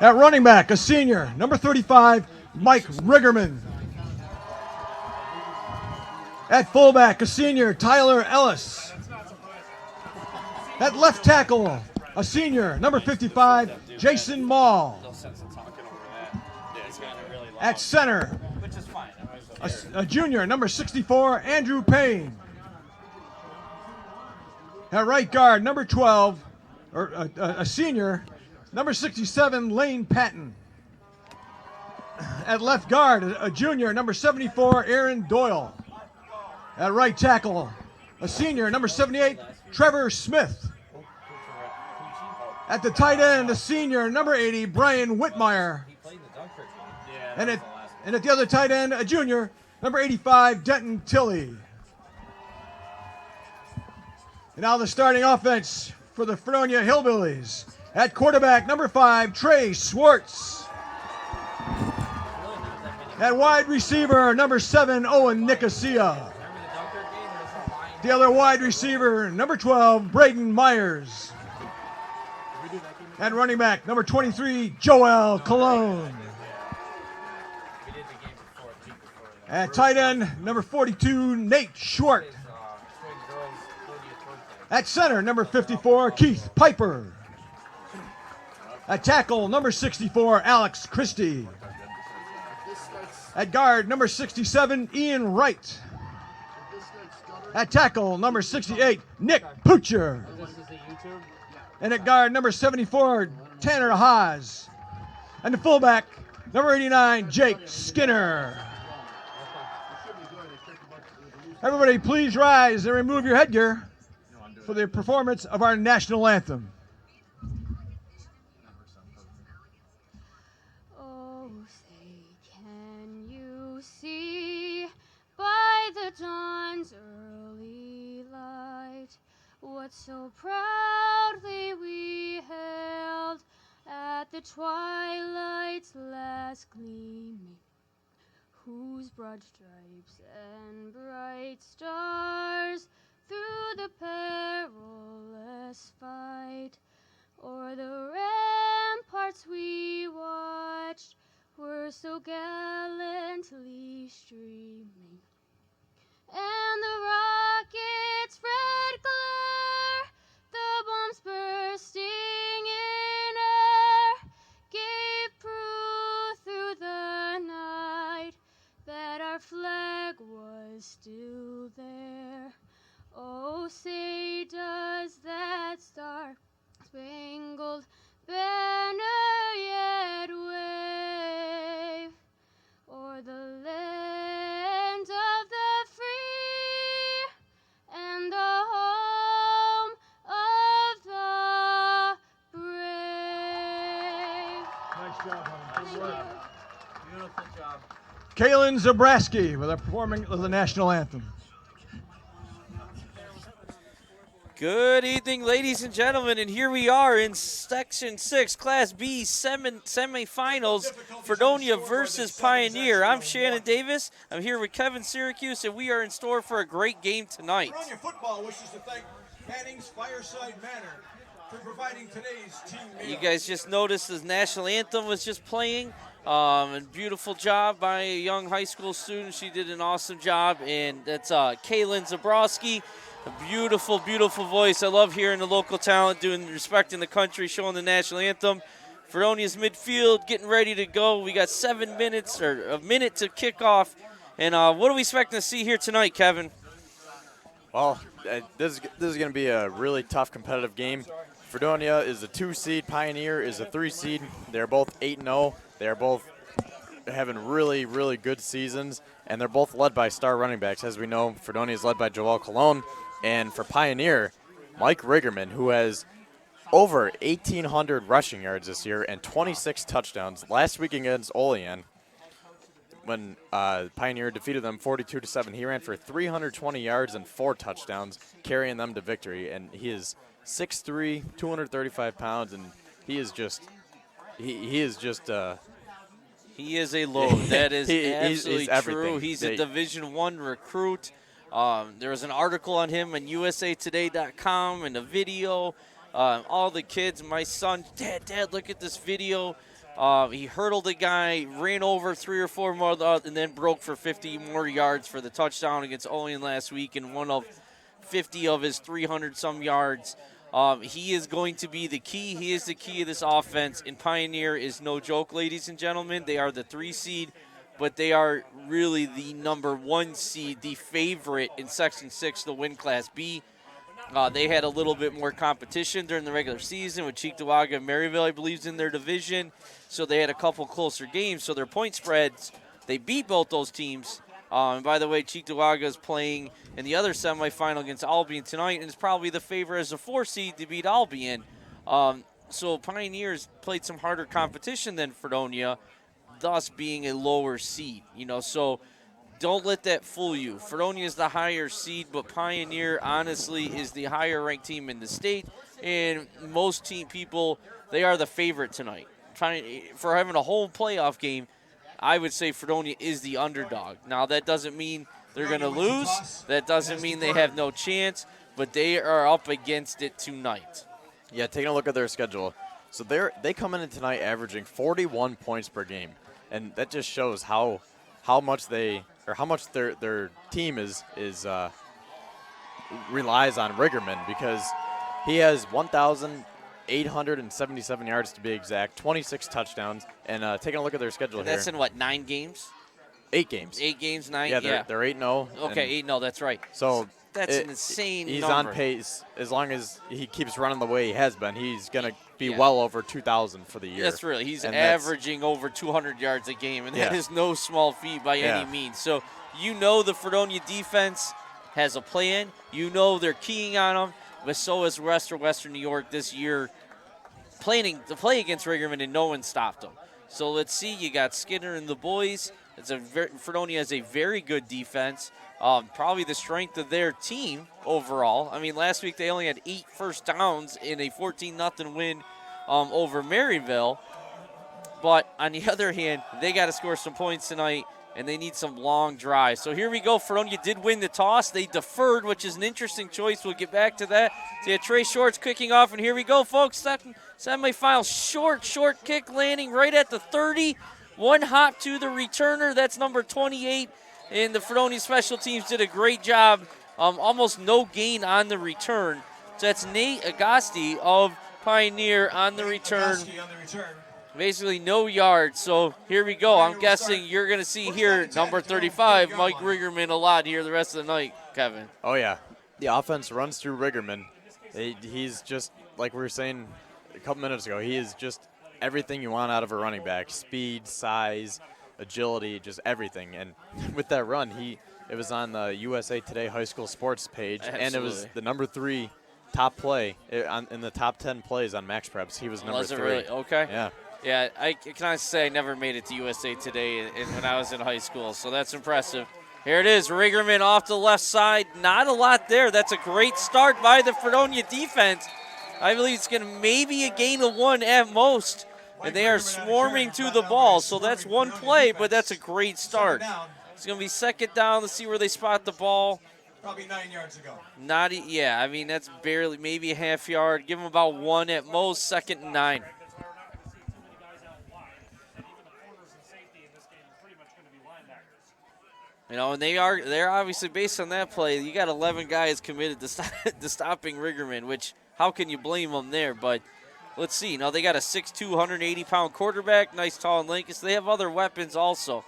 At running back, a senior, number 35, Mike Riggerman. At fullback, a senior, Tyler Ellis. At left tackle, a senior, number 55, Jason Mall. At center, a junior, number 64, Andrew Payne. At right guard, number 12, a senior, number 67, Lane Patton. At left guard, a junior, number 74, Aaron Doyle. At right tackle, a senior, number 78, Trevor Smith. At the tight end, a senior, number 80, Brian Whitmire. And at the other tight end, a junior, number 85, Denton Tilley. And now the starting offense for the Fredonia Hillbillies. At quarterback, number 5, Trey Swartz. At wide receiver, number 7, Owen Nicosia. The other wide receiver, number 12, Braden Myers. At running back, number 23, Joel Cologne. At tight end, number 42, Nate Schwartz. At center, number 54, Keith Piper. At tackle, number 64, Alex Christie. At guard, number 67, Ian Wright. At tackle, number 68, Nick Poocher. And at guard, number 74, Tanner Haas. And the fullback, number 89, Jake Skinner. Everybody, please rise and remove your headgear for the performance of our national anthem. Oh, say, can you see by the dawn's early light what so proudly we hailed at the twilight's last gleaming, whose broad stripes and bright stars through the perilous fight o'er the ramparts we watched were so gallantly streaming, and the rocket's red glare, the bombs bursting in air, gave proof through the night that our flag was still there. Oh, say does that star-spangled banner yet wave o'er the land of the free and the home of the brave? Nice job, honey. Good work. Beautiful job. Kaylin Zabraski with a performing of the national anthem. Good evening, ladies and gentlemen, and here we are in Section 6, Class B semifinals, Fredonia versus Pioneer. I'm Shannon Davis. I'm here with Kevin Syracuse, and we are in store for a great game tonight. Fredonia football wishes to thank Canning's Fireside Manor for providing today's team meal. You guys just noticed the national anthem was just playing. And beautiful job by a young high school student. She did an awesome job, and that's Kaylin Zabrowski. A beautiful, beautiful voice. I love hearing the local talent respecting the country, showing the national anthem. Fredonia's midfield getting ready to go. We got 7 minutes or a minute to kick off. And what are we expecting to see here tonight, Kevin? Well, this is going to be a really tough competitive game. Fredonia is a 2 seed. Pioneer is a 3 seed. They're both 8-0. They're both having really, really good seasons, and they're both led by star running backs. As we know, Fredonia is led by Joel Cologne. And for Pioneer, Mike Riggerman, who has over 1,800 rushing yards this year and 26 touchdowns. Last week against Olean, when Pioneer defeated them 42-7, he ran for 320 yards and 4 touchdowns, carrying them to victory. And he is 6'3", 235 pounds, and he is just he is a load. That is absolutely he's true. He's a Division I recruit. There was an article on him on usatoday.com and a video. All the kids, my son, Dad, look at this video. He hurdled a guy, ran over 3 or 4 more, and then broke for 50 more yards for the touchdown against Olean last week, and one of 50 of his 300-some yards. He is going to be the key. He is the key of this offense, and Pioneer is no joke, ladies and gentlemen. They are the 3 seed, but they are really the number 1 seed, the favorite in Section 6 to win Class B. They had a little bit more competition during the regular season with Cheektowaga and Maryville, I believe, in their division. So they had a couple closer games. So their point spreads, they beat both those teams. And by the way, Cheektowaga is playing in the other semifinal against Albion tonight, and is probably the favorite as a 4 seed to beat Albion. So Pioneers played some harder competition than Fredonia, thus being a lower seed. So don't let that fool you. Fredonia is the higher seed, but Pioneer, honestly, is the higher-ranked team in the state. And most team people, they are the favorite tonight. For having a home playoff game, I would say Fredonia is the underdog. Now, that doesn't mean they're going to lose. That doesn't mean they have no chance, but they are up against it tonight. Yeah, taking a look at their schedule. So they come in tonight averaging 41 points per game, and that just shows how much their team relies on Riggerman, because he has 1,877 yards to be exact, 26 touchdowns, and taking a look at their schedule That's here. in what, 9 games? 8 games. 8 games, 9? Yeah, they're 8-0. Okay, 8-0, that's right. So that's an insane he's number. on pace. As long as he keeps running the way he has been, he's going to be Yeah. well over 2,000 for the year. That's really. He's And that's- averaging over 200 yards a game, and that Yeah. is no small feat by any means. So the Fredonia defense has a plan. They're keying on them, but so is Western New York this year, planning to play against Riggerman, and no one stopped them. So let's see. You got Skinner and the boys. Fredonia has a very good defense. Probably the strength of their team overall. I mean, last week they only had 8 first downs in a 14-0 win over Maryville. But on the other hand, they got to score some points tonight, and they need some long drives. So here we go. Fredonia did win the toss. They deferred, which is an interesting choice. We'll get back to that. So you have Trey Shorts kicking off, and here we go, folks. Semifinal short kick landing right at the 30. One hop to the returner. That's number 28. And the Fredonia special teams did a great job. Almost no gain on the return. So that's Nate Agosti of Pioneer on the return. Basically no yards. So here we go. I'm guessing you're going to see here number 35, Mike Riggerman, a lot here the rest of the night, Kevin. Oh, yeah. The offense runs through Riggerman. He's just, like we were saying a couple minutes ago, he is just everything you want out of a running back. Speed, size, agility, just everything. And with that run, it was on the USA Today High School Sports page, Absolutely. and it was the number 3 top play in the top 10 plays on Max Preps. He was number 3. Was it really? Okay. Yeah. Yeah, I can honestly say I never made it to USA Today when I was in high school, so that's impressive. Here it is, Riggerman off the left side. Not a lot there. That's a great start by the Fredonia defense. I believe it's going to maybe a gain of 1 at most, and they are swarming to the ball. So that's one play, but that's a great start. It's going to be second down. Let's see where they spot the ball. Probably 9 yards ago. I mean, that's barely, maybe a half yard. Give them about 1 at most, 2nd and 9. And they're obviously, based on that play, you got 11 guys committed to stopping Riggerman, which how can you blame them there? But let's see. Now they got a 6'2", 180-pound quarterback, nice, tall, and lanky. So they have other weapons also.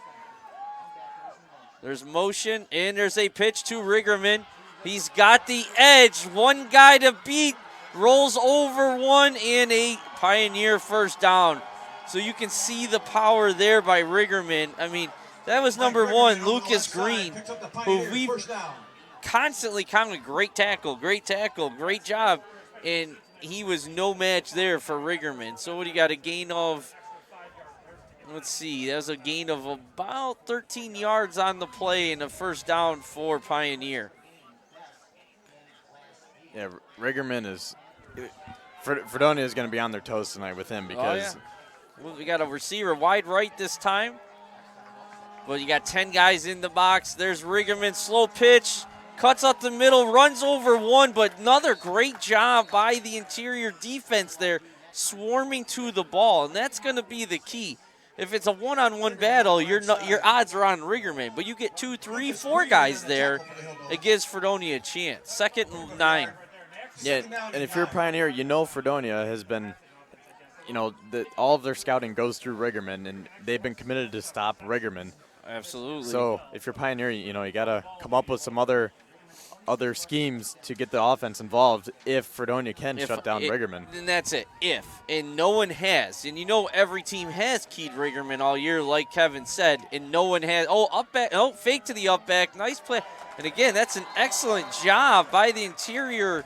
There's motion, and there's a pitch to Riggerman. He's got the edge. One guy to beat, rolls over one, and a Pioneer first down. So you can see the power there by Riggerman. I mean, that was number 1, Lucas Green, who we've constantly counted great tackle, great job. And he was no match there for Riggerman. So what do you got, a gain of, let's see, that was a gain of about 13 yards on the play and a first down for Pioneer. Yeah, Riggerman is – Fredonia is going to be on their toes tonight with him because Well, we got a receiver wide right this time. But you got 10 guys in the box. There's Riggerman, slow pitch, cuts up the middle, runs over one, but another great job by the interior defense there. swarming to the ball, and that's going to be the key. If it's a one-on-one battle, your odds are on Rigerman, but you get 2, 3, 4 guys there, it gives Fredonia a chance. 2nd and 9. Yeah, and if you're a Pioneer, you know Fredonia has been, all of their scouting goes through Rigerman, and they've been committed to stop Rigerman. Absolutely. So if you're Pioneer, you got to come up with some other schemes to get the offense involved if Fredonia can shut down Rigerman. And that's it, if. And no one has. And every team has keyed Rigerman all year, like Kevin said, and no one has. Oh, up back. Oh, fake to the up back. Nice play. And again, that's an excellent job by the interior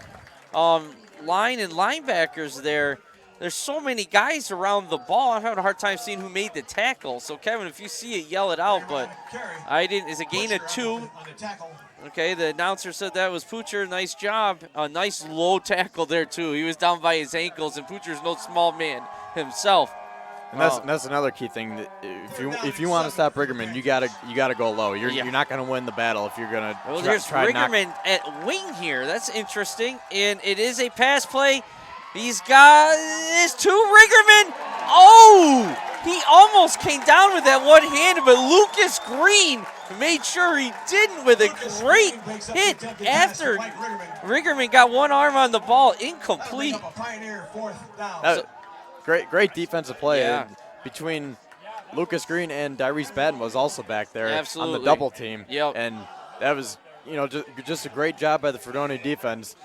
line and linebackers there. There's so many guys around the ball. I'm having a hard time seeing who made the tackle. So, Kevin, if you see it, yell it out. But I didn't. It's a gain of 2. Okay, the announcer said that was Poocher. Nice job. A nice low tackle there, too. He was down by his ankles, and Poocher's no small man himself. And that's another key thing. That if you want to stop Rigerman, you gotta go low. You're not gonna win the battle if you're gonna. Well, there's Rigerman at wing here. That's interesting, and it is a pass play. He's got his 2 Rigerman. Oh, he almost came down with that one hand, but Lucas Green made sure he didn't with a great hit after Rigerman got one arm on the ball, incomplete. Great defensive play. Yeah. Between Lucas Green and Dyrese Batten was also back there Absolutely. on the double team. Yep. And that was, just a great job by the Fredonia defense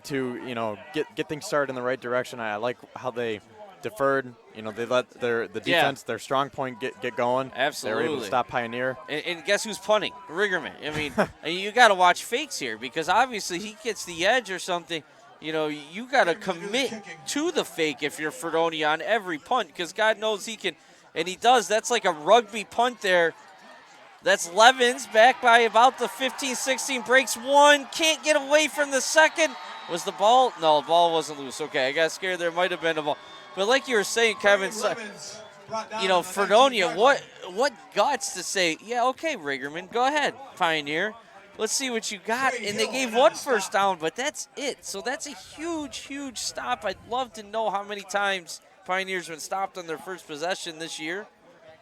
to, get things started in the right direction. I like how they deferred. They let the defense, their strong point get going. Absolutely. They were able to stop Pioneer. And guess who's punting? Rigerman. I mean, and you got to watch fakes here because obviously he gets the edge or something. You got to commit to the fake if you're Fredonia on every punt because God knows he can, and he does. That's like a rugby punt there. That's Levens back by about the 15, 16, breaks 1, can't get away from the second. Was the ball? No, the ball wasn't loose. Okay, I got scared. There might have been a ball. But like you were saying, Kevin, Fredonia, what guts to say, yeah, okay, Rigerman, go ahead, Pioneer. Let's see what you got. And they gave 1 first down, but that's it. So that's a huge, huge stop. I'd love to know how many times Pioneers have been stopped on their first possession this year.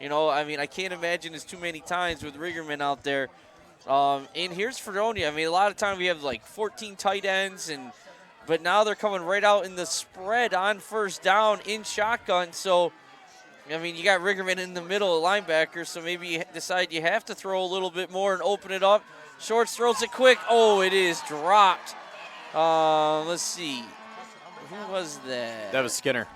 I can't imagine it's too many times with Rigerman out there. And here's Fredonia. A lot of times we have like 14 tight ends, but now they're coming right out in the spread on first down in shotgun. So, you got Rigerman in the middle of linebackers, so maybe you decide you have to throw a little bit more and open it up. Shorts throws it quick. Oh, it is dropped. Let's see. Who was that? That was Skinner.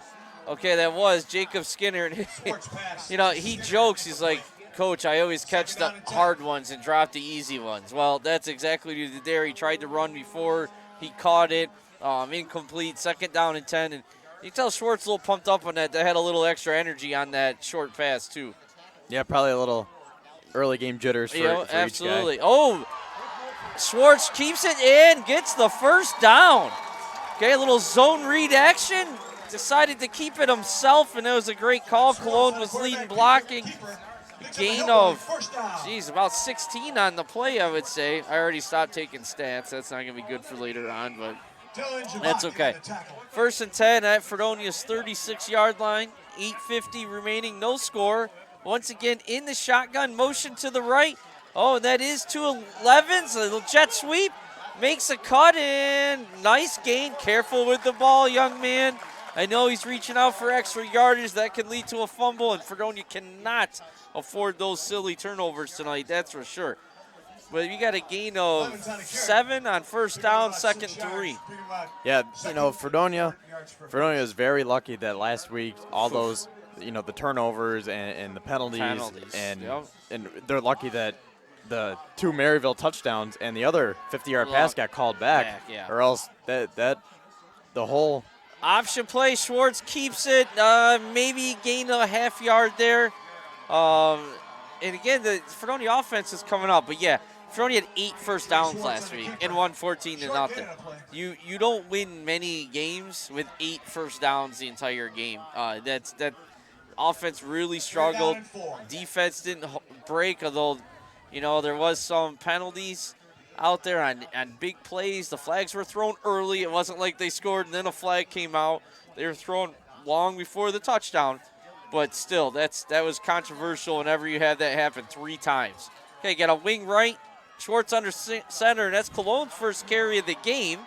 Okay, that was Jacob Skinner. He jokes. He's like, Coach, I always catch the hard ones and drop the easy ones. Well, that's exactly what he did there. He tried to run before. He caught it. Incomplete. 2nd down and 10. And you can tell Schwartz a little pumped up on that. They had a little extra energy on that short pass, too. Yeah, probably a little early game jitters for absolutely. each guy. Oh, Schwartz keeps it in, gets the first down. Okay, a little zone read action. Decided to keep it himself, and that was a great call. Cologne was leading blocking. Gain of, about 16 on the play, I would say. I already stopped taking stats. That's not going to be good for later on, but that's okay. 1st and 10 at Fredonia's 36-yard line. 8:50 remaining, no score. Once again, in the shotgun, motion to the right. Oh, and that is to 11s. A little jet sweep. Makes a cut in. Nice gain. Careful with the ball, young man. I know he's reaching out for extra yardage. That can lead to a fumble, and Fredonia cannot afford those silly turnovers tonight, that's for sure. But you got a gain of 7 on first down, 2nd 3. Yeah, Fredonia is very lucky that last week all those, the turnovers and the penalties. And they're lucky that the 2 Maryville touchdowns and the other 50-yard pass got called back. Or else the whole option play. Schwartz keeps it. Maybe gain a half yard there. And again, the Fredonia offense is coming up. But yeah, Fredonia had 8 first downs last week and won 14-0. You don't win many games with 8 first downs the entire game. That offense really struggled. Defense didn't break, although there was some penalties out there on big plays. The flags were thrown early. It wasn't like they scored and then a flag came out. They were thrown long before the touchdown. But still, that was controversial whenever you have that happen 3 times. Okay, got a wing right. Schwartz under center, and that's Cologne's first carry of the game.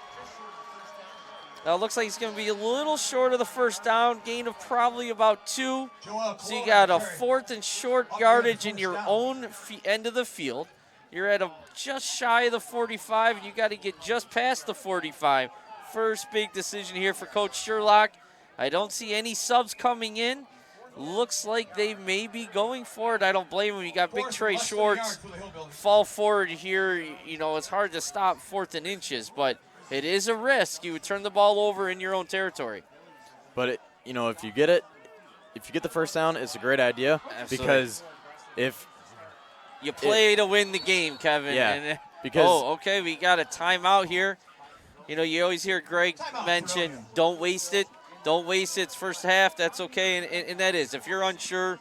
Now it looks like he's going to be a little short of the first down, gain of probably about 2. So you got a 4th and short yardage in your own end of the field. You're at just shy of the 45, and you got to get just past the 45. First big decision here for Coach Sherlock. I don't see any subs coming in. Looks like they may be going for it. I don't blame him. You got big Trey Schwartz fall forward here. You know, it's hard to stop 4th and inches, but it is a risk. You would turn the ball over in your own territory. But, if you get the first down, it's a great idea. Absolutely. Because if you play to win the game, Kevin. Yeah, And, because okay, we got a timeout here. You know, you always hear Greg mention, don't waste it. Don't waste it. It's first half. That's okay, and that is. If you're unsure,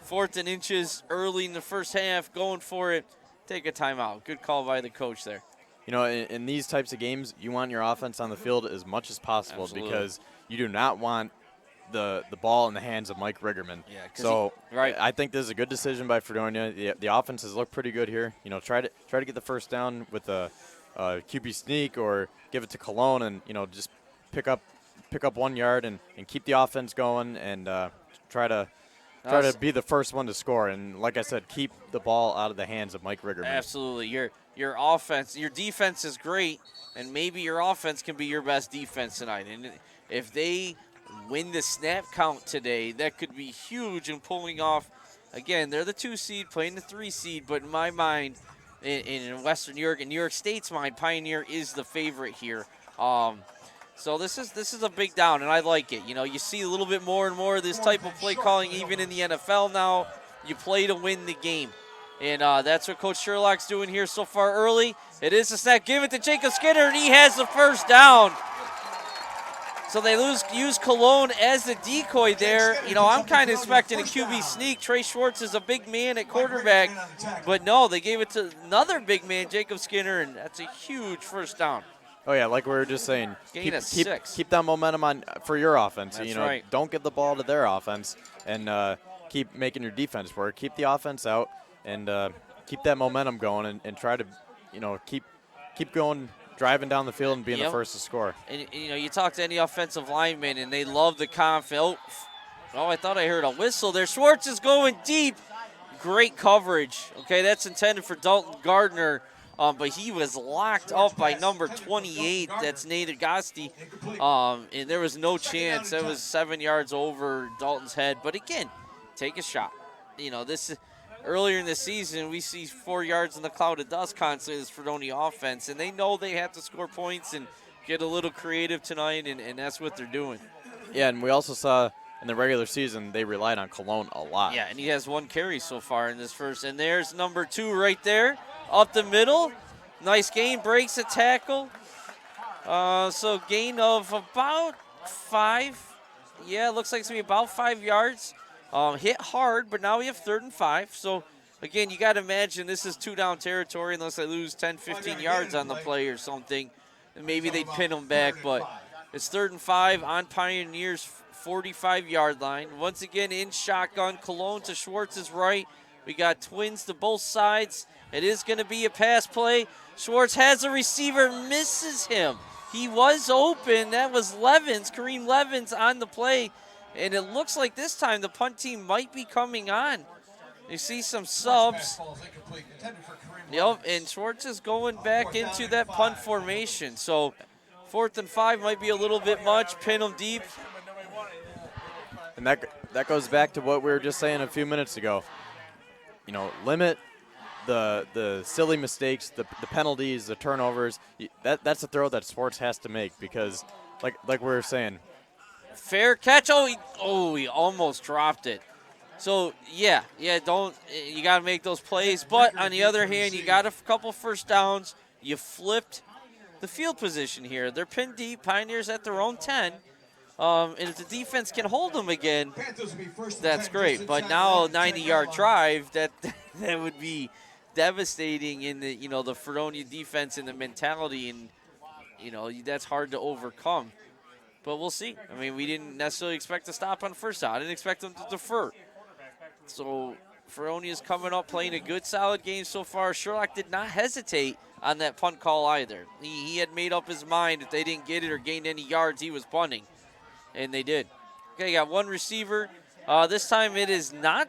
4th and inches early in the first half, going for it, take a timeout. Good call by the coach there. in these types of games, you want your offense on the field as much as possible. Absolutely. Because you do not want the ball in the hands of Mike Riggerman. Yeah, so right. I think this is a good decision by Fredonia. The offenses look pretty good here. Try to get the first down with a QB sneak or give it to Cologne and just pick up 1 yard and keep the offense going and try to be the first one to score. And like I said, keep the ball out of the hands of Mike Riggerman. Absolutely. Your offense, your defense is great, and maybe your offense can be your best defense tonight. And if they win the snap count today, that could be huge in pulling off. Again, they're the 2 seed playing the 3 seed, but in my mind, in Western New York, in New York State's mind, Pioneer is the favorite here. So this is a big down, and I like it. You see a little bit more and more of this type of play calling even in the NFL now. You play to win the game, and that's what Coach Sherlock's doing here so far early. It is a snap. Give it to Jacob Skinner, and he has the first down. So they use Cologne as the decoy there. I'm kind of expecting a QB sneak. Trey Schwartz is a big man at quarterback, but no, they gave it to another big man, Jacob Skinner, and that's a huge first down. Oh, yeah, like we were just saying, Gain of 6. keep that momentum on for your offense. That's right. Don't give the ball to their offense and keep making your defense work. Keep the offense out and keep that momentum going and try to, keep going, driving down the field and being the first to score. And you talk to any offensive lineman, and they love the confidence. Oh, I thought I heard a whistle there. Schwartz is going deep. Great coverage. Okay, that's intended for Dalton Gardner. But he was locked up by number 28. That's Nate Agosti. And there was no chance. That was 7 yards over Dalton's head. But again, take a shot. This is earlier in the season, we see 4 yards in the cloud of dust constantly this Fredonia offense. And they know they have to score points and get a little creative tonight, and that's what they're doing. Yeah, and we also saw in the regular season they relied on Cologne a lot. Yeah, and he has 1 carry so far in this first. And there's number 2 right there. Up the middle, nice gain, breaks a tackle. So gain of about 5. Yeah, it looks like it's going to be about 5 yards. Hit hard, but now we have 3rd and 5. So, again, you got to imagine this is 2-down territory unless they lose 10, 15 yards on the play or something. And maybe they'd pin them back, but it's 3rd and 5 on Pioneer's 45-yard line. Once again, in shotgun, Cologne to Schwartz's right. We got twins to both sides. It is going to be a pass play. Schwartz has a receiver, misses him. He was open. That was Levins, Kareem Levins on the play. And it looks like this time the punt team might be coming on. You see some subs. Yep, and Schwartz is going back into that punt formation. So 4th and 5 might be a little bit much. Pin them deep. And that goes back to what we were just saying a few minutes ago. Limit the silly mistakes, the penalties, the turnovers. That's a throw that Schwartz has to make because, like we were saying. Fair catch. He almost dropped it. So, you got to make those plays. But on the other hand, you got a couple first downs. You flipped the field position here. They're pinned deep. Pioneers at their own 10. And if the defense can hold them again, that's great. But now a 90-yard drive, that would be devastating in the the Fredonia defense and the mentality, and that's hard to overcome. but we'll see. I mean, we didn't necessarily expect to stop on first down. I didn't expect them to defer. So Fredonia's coming up, playing a good, solid game so far. Sherlock did not hesitate on that punt call either. He had made up his mind if they didn't get it or gain any yards, he was punting, and they did. Okay, got one receiver. This time it is not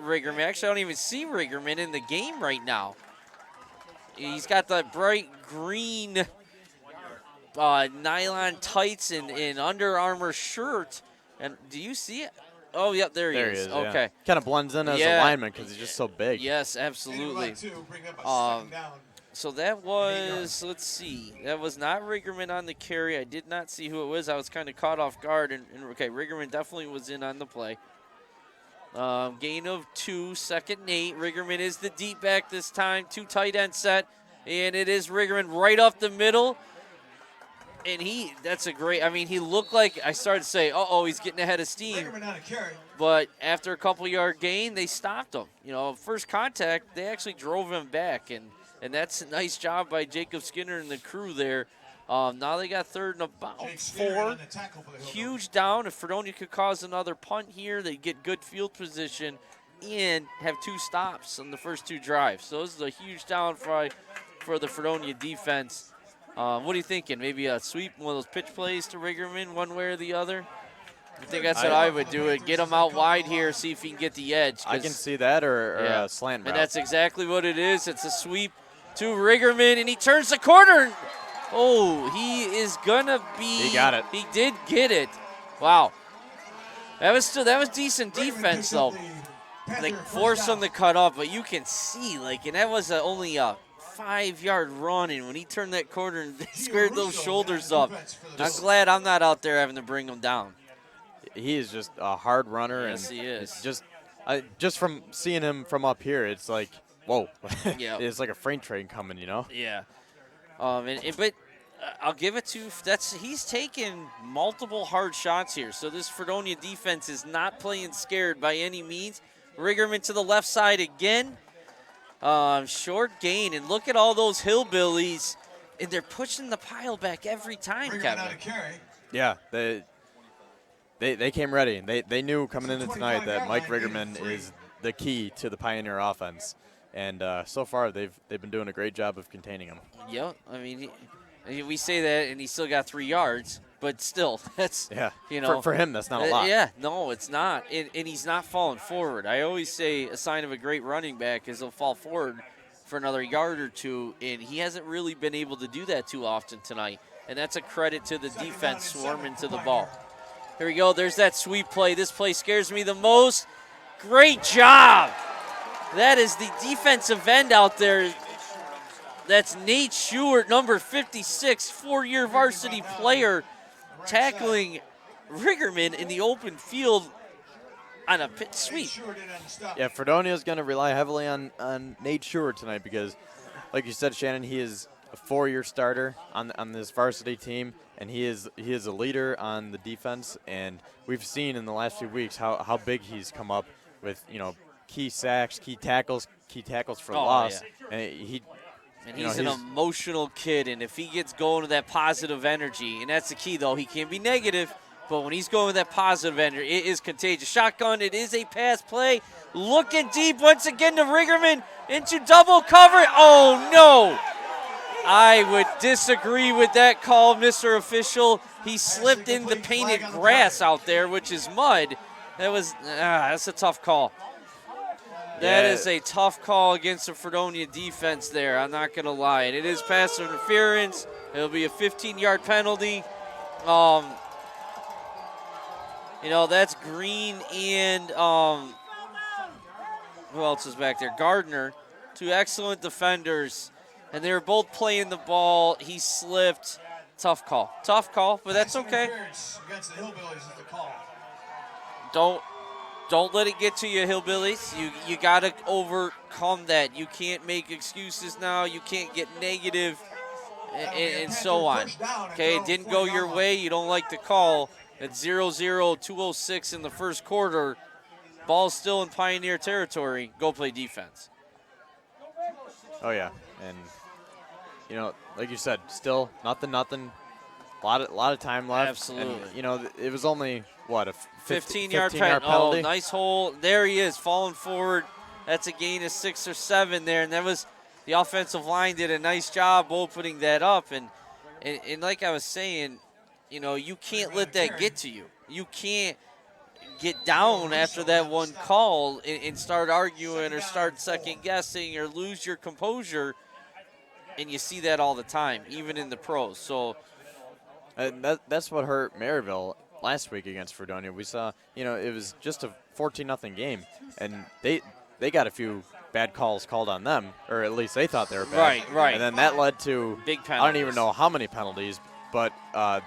Riggerman. Actually, I don't even see Riggerman in the game right now. He's got the bright green nylon tights and Under Armour shirt. And do you see it? Oh, yep, there he is. Okay. Yeah. Kind of blends in as a lineman because he's just so big. Yes, absolutely. So that was, let's see, that was not Riggerman on the carry. I did not see who it was. I was kind of caught off guard. And okay, Riggerman definitely was in on the play. Gain of 2, 2nd and 8. Riggerman is the deep back this time. 2 tight end set. And it is Riggerman right up the middle. And that's a great, I mean, he looked like, I started to say, uh-oh, he's getting ahead of steam. But after a couple-yard gain, they stopped him. You know, first contact, they actually drove him back. And that's a nice job by Jacob Skinner and the crew there. Now they got 3rd and about 4. Huge down. If Fredonia could cause another punt here, they get good field position and have 2 stops on the first 2 drives. So this is a huge down for the Fredonia defense. What are you thinking? Maybe a sweep, one of those pitch plays to Riggerman, one way or the other? I think that's what I would do. It get him out wide here, see if he can get the edge. I can see that or a slant route. And that's exactly what it is. It's a sweep to Riggerman, and he turns the corner. Oh, he is gonna be. He got it. He did get it. Wow. That was decent defense though. Like forced him to cut off, but you can see and that was only a 5-yard run, and when he turned that corner and squared those shoulders up, I'm glad I'm not out there having to bring him down. He is just a hard runner. Yes, and he is. It's just from seeing him from up here, it's like, whoa. Yeah. It's like a freight train coming, you know? Yeah. But I'll give it to he's taken multiple hard shots here. So this Fredonia defense is not playing scared by any means. Riggerman to the left side again. Short gain, and look at all those hillbillies, and they're pushing the pile back every time, Kevin. Yeah, they came ready. They knew coming into tonight that Mike Riggerman is the key to the Pioneer offense, and so far they've been doing a great job of containing him. Yeah, I mean, we say that, and he still got 3 yards, but still, that's for him that's not a lot. Yeah, no, it's not, and he's not falling forward. I always say a sign of a great running back is he'll fall forward for another yard or 2, and he hasn't really been able to do that too often tonight, and that's a credit to the defense swarming to the ball. Here we go. There's that sweep play. This play scares me the most. Great job. That is the defensive end out there. That's Nate Stewart, number 56, 4-year varsity player, tackling Riggerman in the open field on a pitch sweep. Yeah, Fredonia is going to rely heavily on Nate Stewart tonight because, like you said, Shannon, he is a 4-year starter on this varsity team, and he is a leader on the defense. And we've seen in the last few weeks how big he's come up with, key sacks, key tackles for loss. Yeah. And he's an emotional kid, and if he gets going with that positive energy, and that's the key, though, he can be negative, but when he's going with that positive energy, it is contagious. Shotgun, it is a pass play. Looking deep once again to Riggerman into double cover. Oh, no. I would disagree with that call, Mr. Official. He slipped in the painted grass out there, which is mud. That's a tough call. That is a tough call against the Fredonia defense there. I'm not going to lie. And it is pass interference. It'll be a 15-yard penalty. That's Green and who else is back there? Gardner, 2 excellent defenders. And they were both playing the ball. He slipped. Tough call, but that's okay. Don't let it get to you, hillbillies. You got to overcome that. You can't make excuses now. You can't get negative and so on. Okay, it didn't go your way. You don't like the call. It's 0-0, 2:06 in the first quarter. Ball's still in Pioneer territory. Go play defense. Oh, yeah. And, like you said, still nothing. A lot of time left. Absolutely. And, you know, it was only, what, a 15-yard penalty? Oh, nice hole. There he is, falling forward. That's a gain of 6 or 7 there. And that was the offensive line did a nice job opening that up. And like I was saying, you know, you can't let that get to you. You can't get down after that one call and start arguing or start second guessing or lose your composure. And you see that all the time, even in the pros. So that's what hurt Maryville last week against Fredonia. We saw, you know, it was just a 14-0 game, and they got a few bad calls called on them, or at least they thought they were bad. Right. And then that led to big penalties. I don't even know how many penalties, but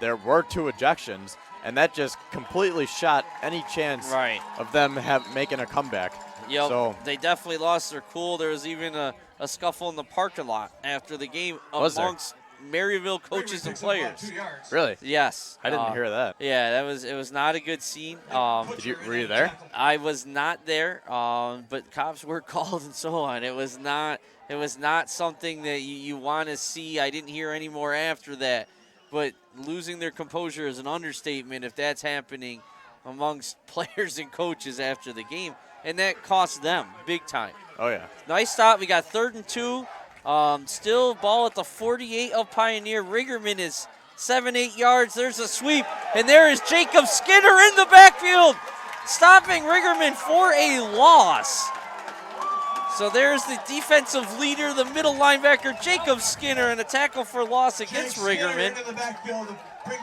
there were 2 ejections, and that just completely shot any chance of them making a comeback. Yep, so they definitely lost their cool. There was even a scuffle in the parking lot after the game amongst Maryville coaches and players. Really? Yes. I didn't hear that. Yeah, it was not a good scene. Were you there? I was not there, but cops were called and so on. It was not something that you want to see. I didn't hear any more after that. But losing their composure is an understatement if that's happening amongst players and coaches after the game. And that cost them big time. Oh, yeah. Nice stop. We got 3rd and 2. Still ball at the 48 of Pioneer. Riggerman is 7-8 yards. There's a sweep. And there is Jacob Skinner in the backfield, stopping Riggerman for a loss. So there's the defensive leader, the middle linebacker, Jacob Skinner, and a tackle for loss against Riggerman.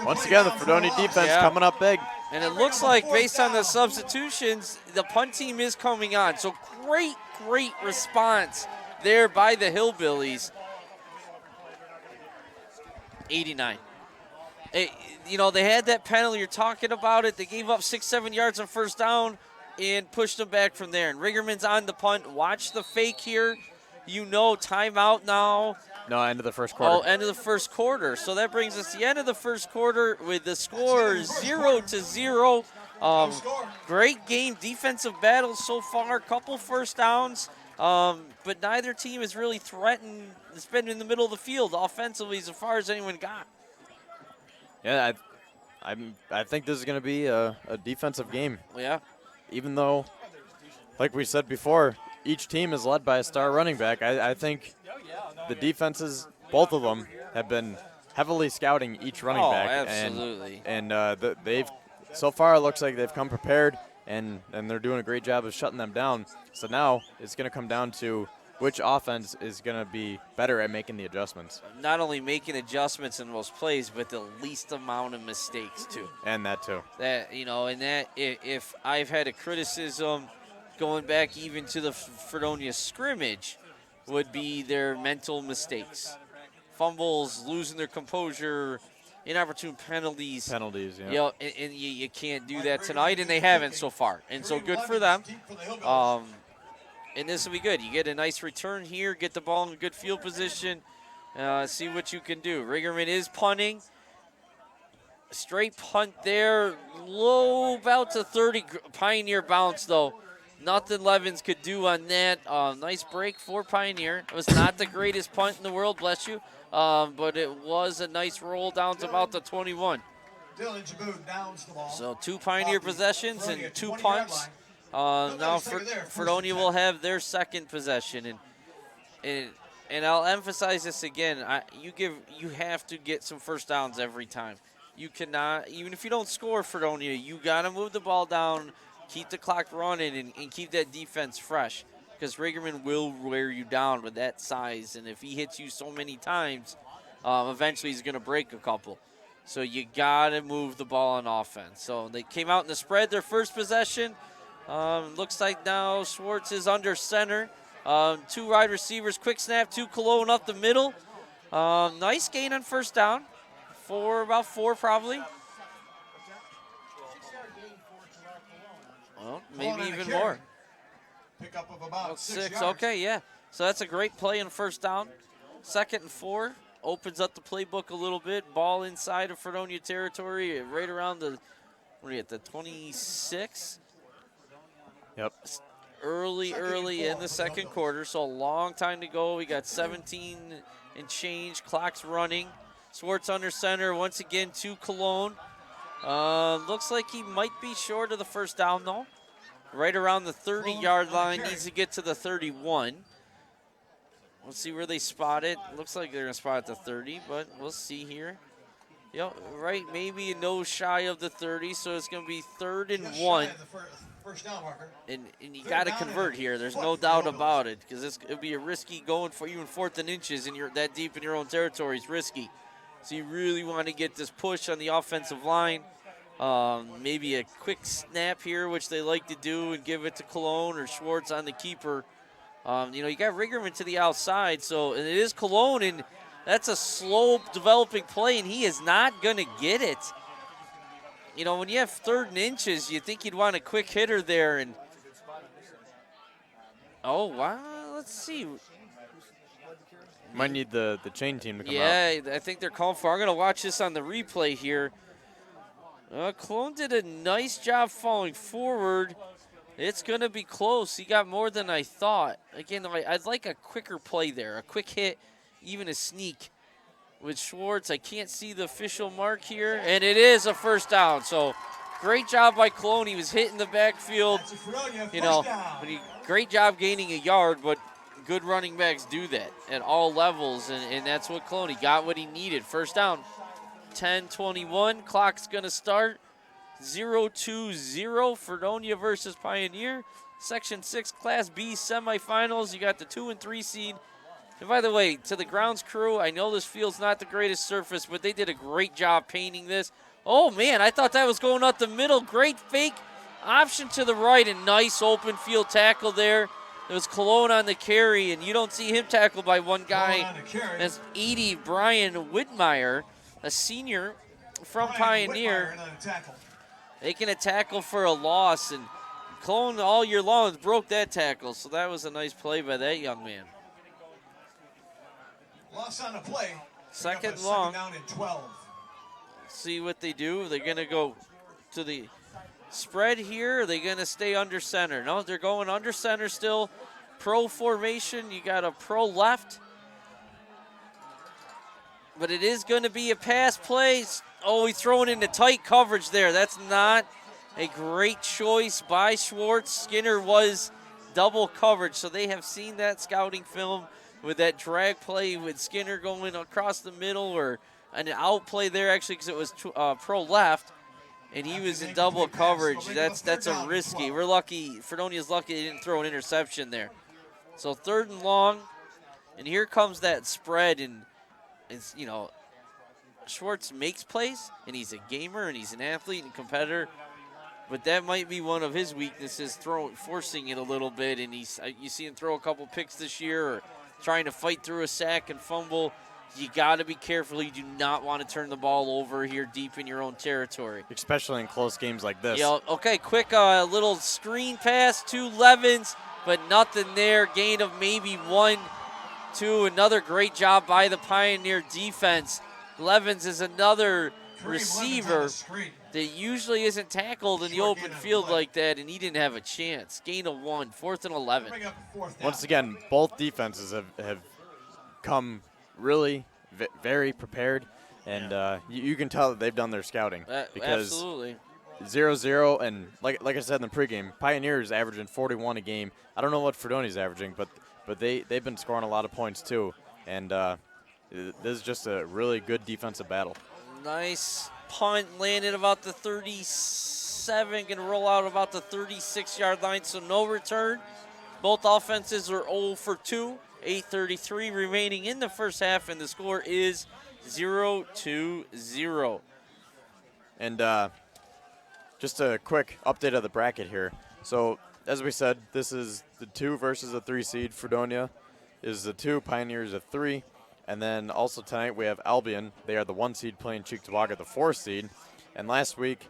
Once again, the Fredonia defense coming up big. And it looks like, based on the substitutions, the punt team is coming on. So great response there by the Hillbillies. 89. You know, they had that penalty. You're talking about it. They gave up 6-7 yards on first down and pushed them back from there. And Riggerman's on the punt. Watch the fake here. You know, timeout now. No, end of the first quarter. Oh, end of the first quarter. So that brings us to the end of the first quarter with the score 0-0. Great game, defensive battles so far, couple first downs, but neither team has really threatened. It's been in the middle of the field offensively as far as anyone got. Yeah, I think this is going to be a defensive game. Yeah. Even though, like we said before, each team is led by a star running back. I think the defenses, both of them, have been heavily scouting each running back. Absolutely. And they've so far it looks like they've come prepared, and they're doing a great job of shutting them down. So now it's going to come down to which offense is going to be better at making the adjustments. Not only making adjustments in most plays, but the least amount of mistakes too. And that too. That, you know, and that if I've had a criticism going back even to the Fredonia scrimmage, would be their mental mistakes. Fumbles, losing their composure, inopportune penalties. Penalties, yeah. You know, and you can't do that tonight, and they haven't so far. And so good for them. And this will be good. You get a nice return here, get the ball in a good field position, see what you can do. Riggerman is punting. Straight punt there, low, about to 30. Pioneer bounce, though. Nothing Levins could do on that. Nice break for Pioneer. It was not the greatest punt in the world, bless you, but it was a nice roll down to about the 21. So 2 Pioneer possessions and 2 punts. Now Fredonia will have their second possession, and I'll emphasize this again. You have to get some first downs every time. You cannot, even if you don't score, Fredonia, you got to move the ball down, keep the clock running, and keep that defense fresh, because Riggerman will wear you down with that size, and if he hits you so many times, eventually he's going to break a couple. So you got to move the ball on offense. So they came out in the spread their first possession. Looks like now Schwartz is under center. 2 wide receivers, quick snap, 2 Cologne up the middle. Nice gain on first down. About 4 probably. Well, maybe even more. Pickup of about 6, yards. okay, yeah. So that's a great play on first down. 2nd and 4. Opens up the playbook a little bit. Ball inside of Fredonia territory, right around the, what are you at, the 26? Yep. Early in the second quarter, so a long time to go. We got 17 and change. Clock's running. Schwartz under center once again to Cologne. Looks like he might be short of the first down, though. Right around the 30-yard line, needs to get to the 31. We'll see where they spot it. Looks like they're going to spot at the 30, but we'll see here. Yep, right, maybe no shy of the 30, so it's going to be 3rd and 1. First down marker. And you got to convert here. There's no doubt about it, because it'll be a risky going for even 4th and inches, and you're that deep in your own territory is risky. So you really want to get this push on the offensive line. Maybe a quick snap here, which they like to do, and give it to Cologne or Schwartz on the keeper. You got Rigerman to the outside, so and it is Cologne, and that's a slow developing play, and he is not going to get it. When you have 3rd and inches, you think you'd want a quick hitter there. And oh, wow, let's see. Might need the chain team to come out. Yeah, I think they're calling for. I'm going to watch this on the replay here. Cologne did a nice job falling forward. It's going to be close. He got more than I thought. Again, I'd like a quicker play there, a quick hit, even a sneak with Schwartz. I can't see the official mark here, and it is a first down. So great job by Cologne. He was hitting the backfield. Great job gaining a yard, but good running backs do that at all levels, and that's what Cologne, he got what he needed. First down, 10-21. Clock's going to start. 0-2-0, Fredonia versus Pioneer. Section 6 Class B semifinals. You got the 2 and 3 seed. And by the way, to the grounds crew, I know this field's not the greatest surface, but they did a great job painting this. Oh, man, I thought that was going up the middle. Great fake option to the right, and nice open field tackle there. It was Cologne on the carry, and you don't see him tackled by one guy. That's Edie Brian Whitmire, a senior from Pioneer. Making a tackle for a loss, and Cologne all year long broke that tackle, so that was a nice play by that young man. Loss on the play. Second long. Down in 12. See what they do. They're going to go to the spread here. Or are they going to stay under center? No, they're going under center still. Pro formation. You got a pro left. But it is going to be a pass play. Oh, he's throwing into tight coverage there. That's not a great choice by Schwartz. Skinner was double coverage, so they have seen that scouting film with that drag play with Skinner going across the middle, or an out play there actually, because it was pro left, and he was in double coverage. That's a risky. We're lucky. Fredonia's lucky they didn't throw an interception there. So 3rd and long, and here comes that spread, and it's Schwartz makes plays, and he's a gamer, and he's an athlete and competitor, but that might be one of his weaknesses, forcing it a little bit, and you see him throw a couple picks this year, or trying to fight through a sack and fumble. You got to be careful. You do not want to turn the ball over here deep in your own territory. Especially in close games like this. Okay, quick little screen pass to Levens, but nothing there. Gain of maybe 1, 2. Another great job by the Pioneer defense. Levens is another receiver that usually isn't tackled in the open field like that, and he didn't have a chance. Gain of 1, 4th and 11. Once again, both defenses have come really very prepared, and you can tell that they've done their scouting. Because absolutely. 0-0, and like I said in the pregame, Pioneers averaging 41 a game. I don't know what Fredonia's averaging, but they've been scoring a lot of points too, and this is just a really good defensive battle. Nice punt, landed about the 37, going to roll out about the 36-yard line, so no return. Both offenses are 0 for 2, 8:33 remaining in the first half, and the score is 0-0. And just a quick update of the bracket here. So, as we said, this is the 2 versus the 3 seed. Fredonia is the 2, Pioneers a 3. And then also tonight we have Albion. They are the 1 seed playing Cheektowaga, the 4 seed. And last week,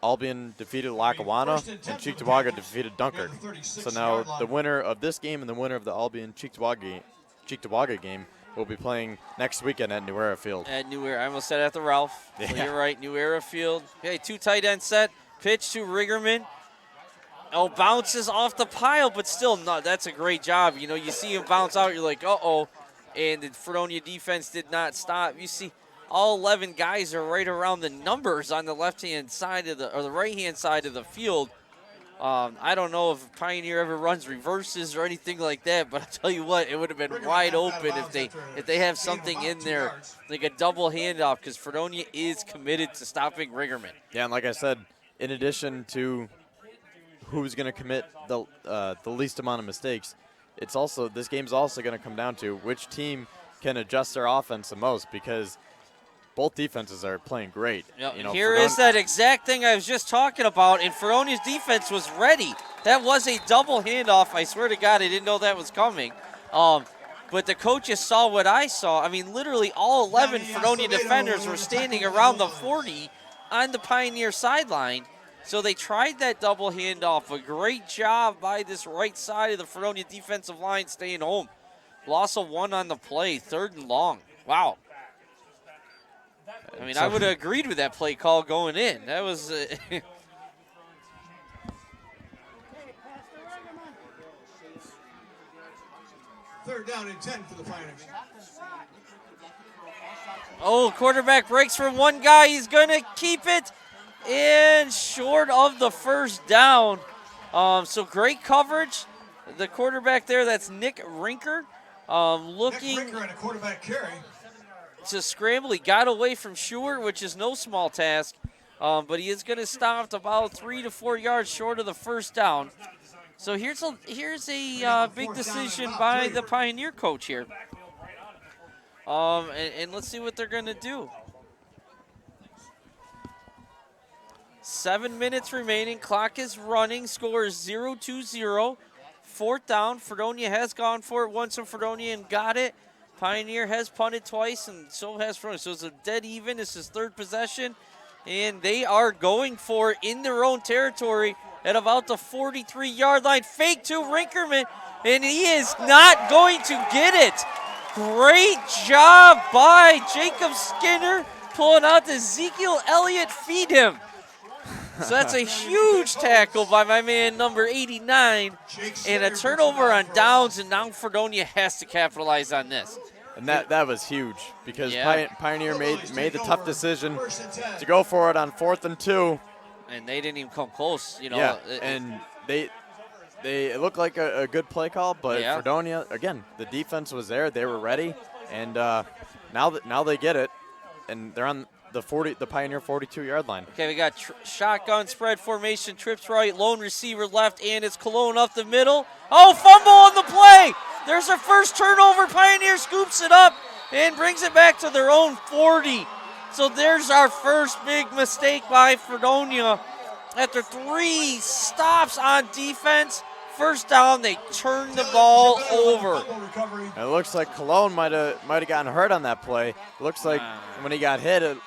Albion defeated Lackawanna and Cheektowaga defeated Dunkirk. So now the winner of this game and the winner of the Albion-Cheektowaga game will be playing next weekend at New Era Field. At New Era. I almost said at the Ralph. Yeah. So you're right, New Era Field. Okay, 2 tight end set. Pitch to Rigerman. Oh, bounces off the pile, but still not. That's a great job. You see him bounce out, you're like, uh-oh. And the Fredonia defense did not stop. You see, all 11 guys are right around the numbers on the left-hand side of the, or the right-hand side of the field. I don't know if Pioneer ever runs reverses or anything like that, but I'll tell you what, it would have been wide open if they have something in there, like a double handoff, because Fredonia is committed to stopping Rigerman. Yeah, and like I said, in addition to who's going to commit the least amount of mistakes, it's also, this game's also going to come down to which team can adjust their offense the most, because both defenses are playing great. Yep. You know, Here is that exact thing I was just talking about, and Fredonia's defense was ready. That was a double handoff. I swear to God, I didn't know that was coming. But the coaches saw what I saw. I mean, literally all 11 Fredonia defenders were standing around the 40 on the Pioneer sideline. So they tried that double handoff. A great job by this right side of the Fredonia defensive line staying home. Loss of 1 on the play, 3rd and long. Wow. I mean, I would have agreed with that play call going in. That was... 3rd down and 10 for the Pioneers. Oh, quarterback breaks from one guy. He's going to keep it in short of the 1st down. So great coverage. The quarterback there, that's Nick Rinker. Looking Nick Rinker and a quarterback carry. To scramble. He got away from Stewart, which is no small task. But he is going to stop about 3 to 4 yards short of the 1st down. So here's a big decision by the Pioneer coach here. And let's see what they're going to do. 7 minutes remaining. Clock is running. Score is 0-2-0. 4th down. Fredonia has gone for it once in Fredonia and got it. Pioneer has punted twice, and so has Fredonia. So it's a dead even. This is 3rd possession. And they are going for it in their own territory at about the 43-yard line. Fake to Rinkerman, and he is not going to get it. Great job by Jacob Skinner pulling out the Ezekiel Elliott feed him. So that's a huge tackle by my man number 89, and a turnover on downs, and now Fredonia has to capitalize on this. And that was huge, because Pioneer made the tough decision to go for it on 4th and 2. And they didn't even come close, you know. Yeah, and it looked like a good play call, but Fredonia, again, the defense was there. They were ready, and now they get it, and they're on the Pioneer 42-yard line. Okay, we got shotgun spread formation, trips right, lone receiver left, and it's Cologne up the middle. Oh, fumble on the play! There's their first turnover. Pioneer scoops it up and brings it back to their own 40. So there's our first big mistake by Fredonia. After 3 stops on defense, 1st down, they turn the ball over. It looks like Cologne might have gotten hurt on that play. It looks like when he got hit,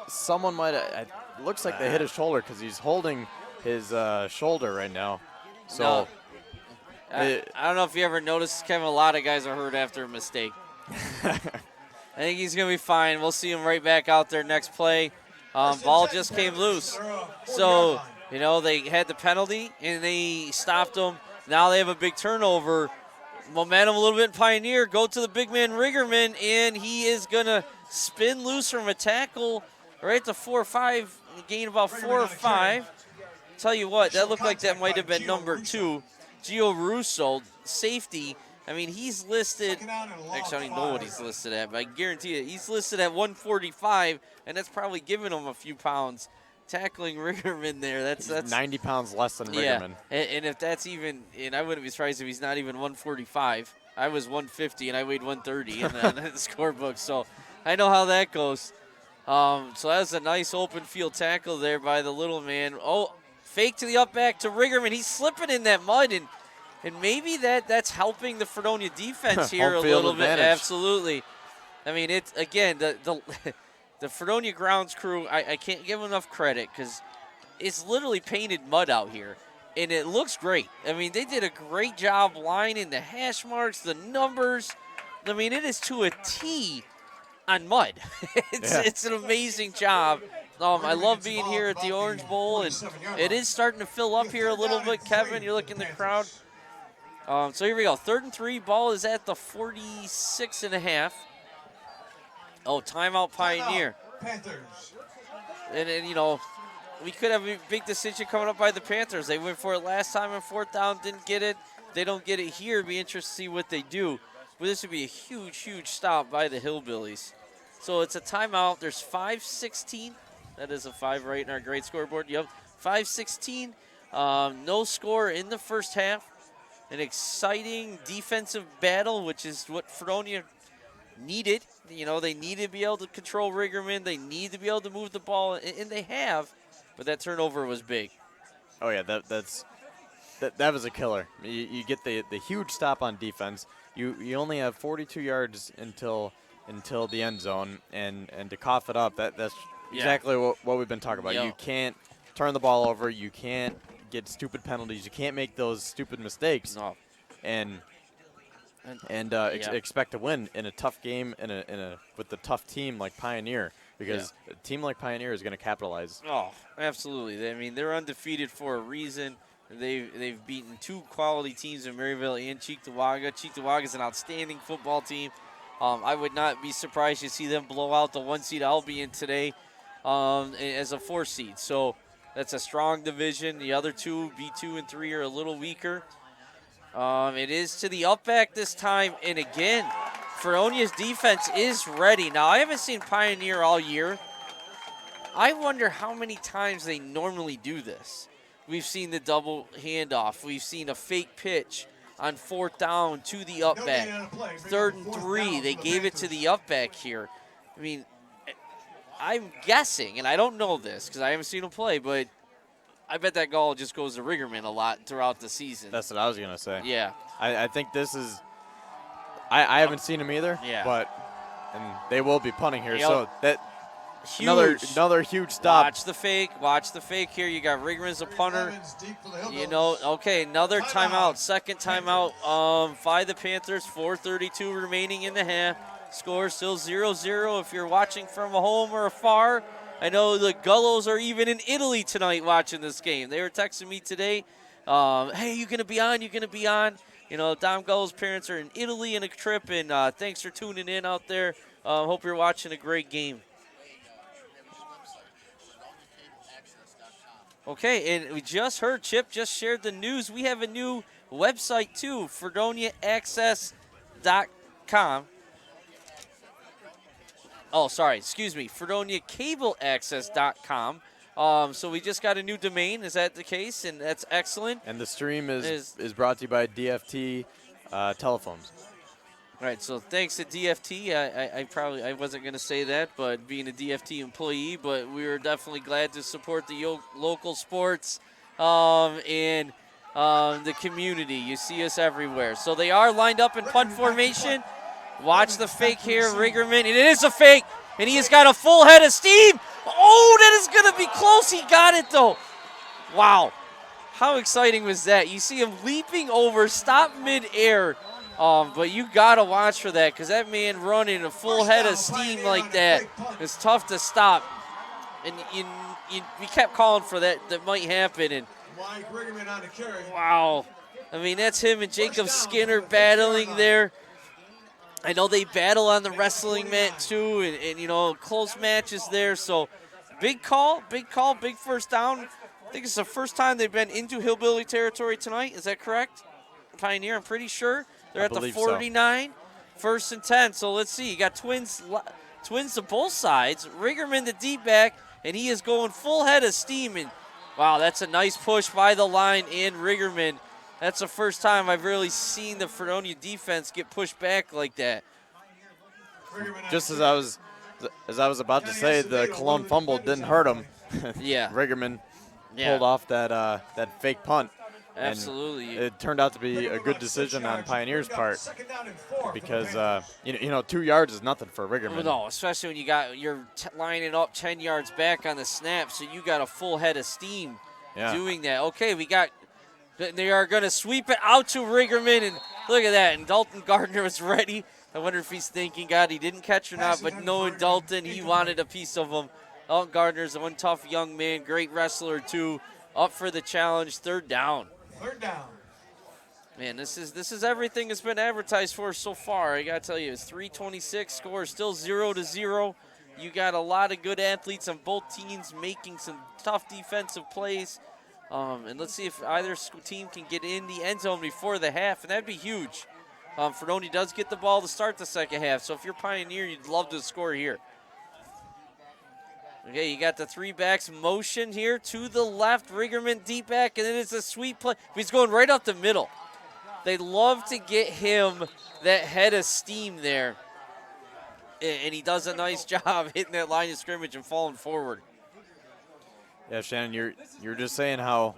someone might have. It looks like they hit his shoulder, because he's holding his shoulder right now. So. No. I don't know if you ever noticed, Kevin, a lot of guys are hurt after a mistake. I think he's going to be fine. We'll see him right back out there next play. Ball just came loose. So, you know, they had the penalty, and they stopped them. Now they have a big turnover. Momentum a little bit in Pioneer. Go to the big man, Rigerman, and he is going to spin loose from a tackle right at the 4 or 5, gain about 4 or 5. Tell you what, that looked like that might have been number 2. Gio Russo, safety. I mean, he's listed, actually I don't even know what he's listed at, but I guarantee you, he's listed at 145, and that's probably giving him a few pounds. Tackling Rigerman there, that's 90 pounds less than Rigerman. Yeah, and if that's even, and I wouldn't be surprised if he's not even 145. I was 150, and I weighed 130 in the scorebook, so I know how that goes. So that was a nice open field tackle there by the little man. Oh, fake to the up back to Rigerman. He's slipping in that mud, and maybe that's helping the Fredonia defense here a little bit. Absolutely. I mean, it's, again, the Fredonia grounds crew, I can't give them enough credit, because it's literally painted mud out here, and it looks great. I mean, they did a great job lining the hash marks, the numbers. I mean, it is to a T on mud. It's an amazing job. I love being here at the Orange Bowl, and it is starting to fill up here a little bit. Kevin, you're looking at the crowd. So here we go. 3rd and 3. Ball is at the 46 and a half. Oh, timeout Pioneer. Panthers. And, you know, we could have a big decision coming up by the Panthers. They went for it last time on 4th down, didn't get it. They don't get it here. It'd be interesting to see what they do. But this would be a huge, huge stop by the Hillbillies. So it's a timeout. There's 5:16. That is a 5 right in our grade scoreboard. Yep, 5:16. No score in the first half. An exciting defensive battle, which is what Fredonia needed. You know, they need to be able to control Rigerman. They need to be able to move the ball, and they have. But that turnover was big. Oh yeah, that was a killer. You get the huge stop on defense. You only have 42 yards until the end zone, and to cough it up, that's exactly what we've been talking about. You can't turn the ball over. You can't get stupid penalties. You can't make those stupid mistakes. No. And expect to win in a tough game with a tough team like Pioneer, because a team like Pioneer is going to capitalize. Oh, absolutely. I mean, they're undefeated for a reason. They've beaten 2 quality teams in Maryville and Cheektowaga. Cheektowaga is an outstanding football team. I would not be surprised to see them blow out the 1 seed Albion today as a 4 seed. So that's a strong division. The other 2, B2 and 3, are a little weaker. It is to the upback this time, and again, Fredonia's defense is ready. Now, I haven't seen Pioneer all year. I wonder how many times they normally do this. We've seen the double handoff. We've seen a fake pitch on 4th down to the upback. 3rd and 3, they gave it to the upback here. I mean, I'm guessing, and I don't know this because I haven't seen him play, but I bet that goal just goes to Rigerman a lot throughout the season. That's what I was going to say. Yeah. I think this is – I haven't seen him either, but and they will be punting here. Yep. So that another huge stop. Watch the fake here. You got Rigerman as a punter. You know, okay, another timeout. Second timeout by the Panthers. 4:32 remaining in the half. Score still 0-0 if you're watching from home or afar. I know the Gullos are even in Italy tonight watching this game. They were texting me today, hey, you going to be on? You going to be on? You know, Dom Gullo's parents are in Italy on a trip, and thanks for tuning in out there. Hope you're watching a great game. Okay, and we just heard Chip just shared the news. We have a new website, too, FredoniaAccess.com. Oh, sorry, excuse me, FredoniaCableAccess.com. So we just got a new domain. Is that the case? And that's excellent. And the stream is brought to you by DFT Telephones. All right, so thanks to DFT. I wasn't going to say that, but being a DFT employee, but we were definitely glad to support the local sports and the community. You see us everywhere. So they are lined up in punt formation. Watch the fake here, Rigerman. It is a fake, and he has got a full head of steam. Oh, that is going to be close. He got it, though. Wow. How exciting was that? You see him leaping over, stop midair. But you got to watch for that, because that man running a full head of steam like that is tough to stop. And we kept calling for that might happen. And wow. I mean, that's him and Jacob Skinner battling there. I know they battle on the wrestling mat, too, and you know, close matches there. So big call, big first down. I think it's the first time they've been into Hillbilly territory tonight. Is that correct? Pioneer, I'm pretty sure. They're at the 49, so. 1st and 10. So let's see. You got twins to both sides. Rigerman, the deep back, and he is going full head of steam. And wow, that's a nice push by the line and Rigerman. That's the first time I've really seen the Fredonia defense get pushed back like that. Just as I was about to say, the Cologne fumble didn't hurt him. Yeah. Rigerman pulled off that fake punt. Absolutely. It turned out to be a good decision on Pioneer's part, because 2 yards is nothing for Rigerman. No, especially when you're lining up 10 yards back on the snap, so you got a full head of steam doing that. Okay, they are going to sweep it out to Rigerman, and look at that. And Dalton Gardner was ready. I wonder if he's thinking, God, he didn't catch or not, but knowing Dalton, he wanted a piece of him. Dalton Gardner's one tough young man, great wrestler too, up for the challenge, 3rd down. Man, this is everything that's been advertised for so far. I gotta tell you, it's 326 score, still 0-0. You got a lot of good athletes on both teams making some tough defensive plays. And let's see if either team can get in the end zone before the half, and that'd be huge. Fredonia does get the ball to start the second half, so if you're Pioneer, you'd love to score here. Okay, you got the three backs motion here to the left, Rigerman deep back, and then it's a sweet play. He's going right up the middle. They love to get him that head of steam there, and he does a nice job hitting that line of scrimmage and falling forward. Yeah, Shannon, you're just saying how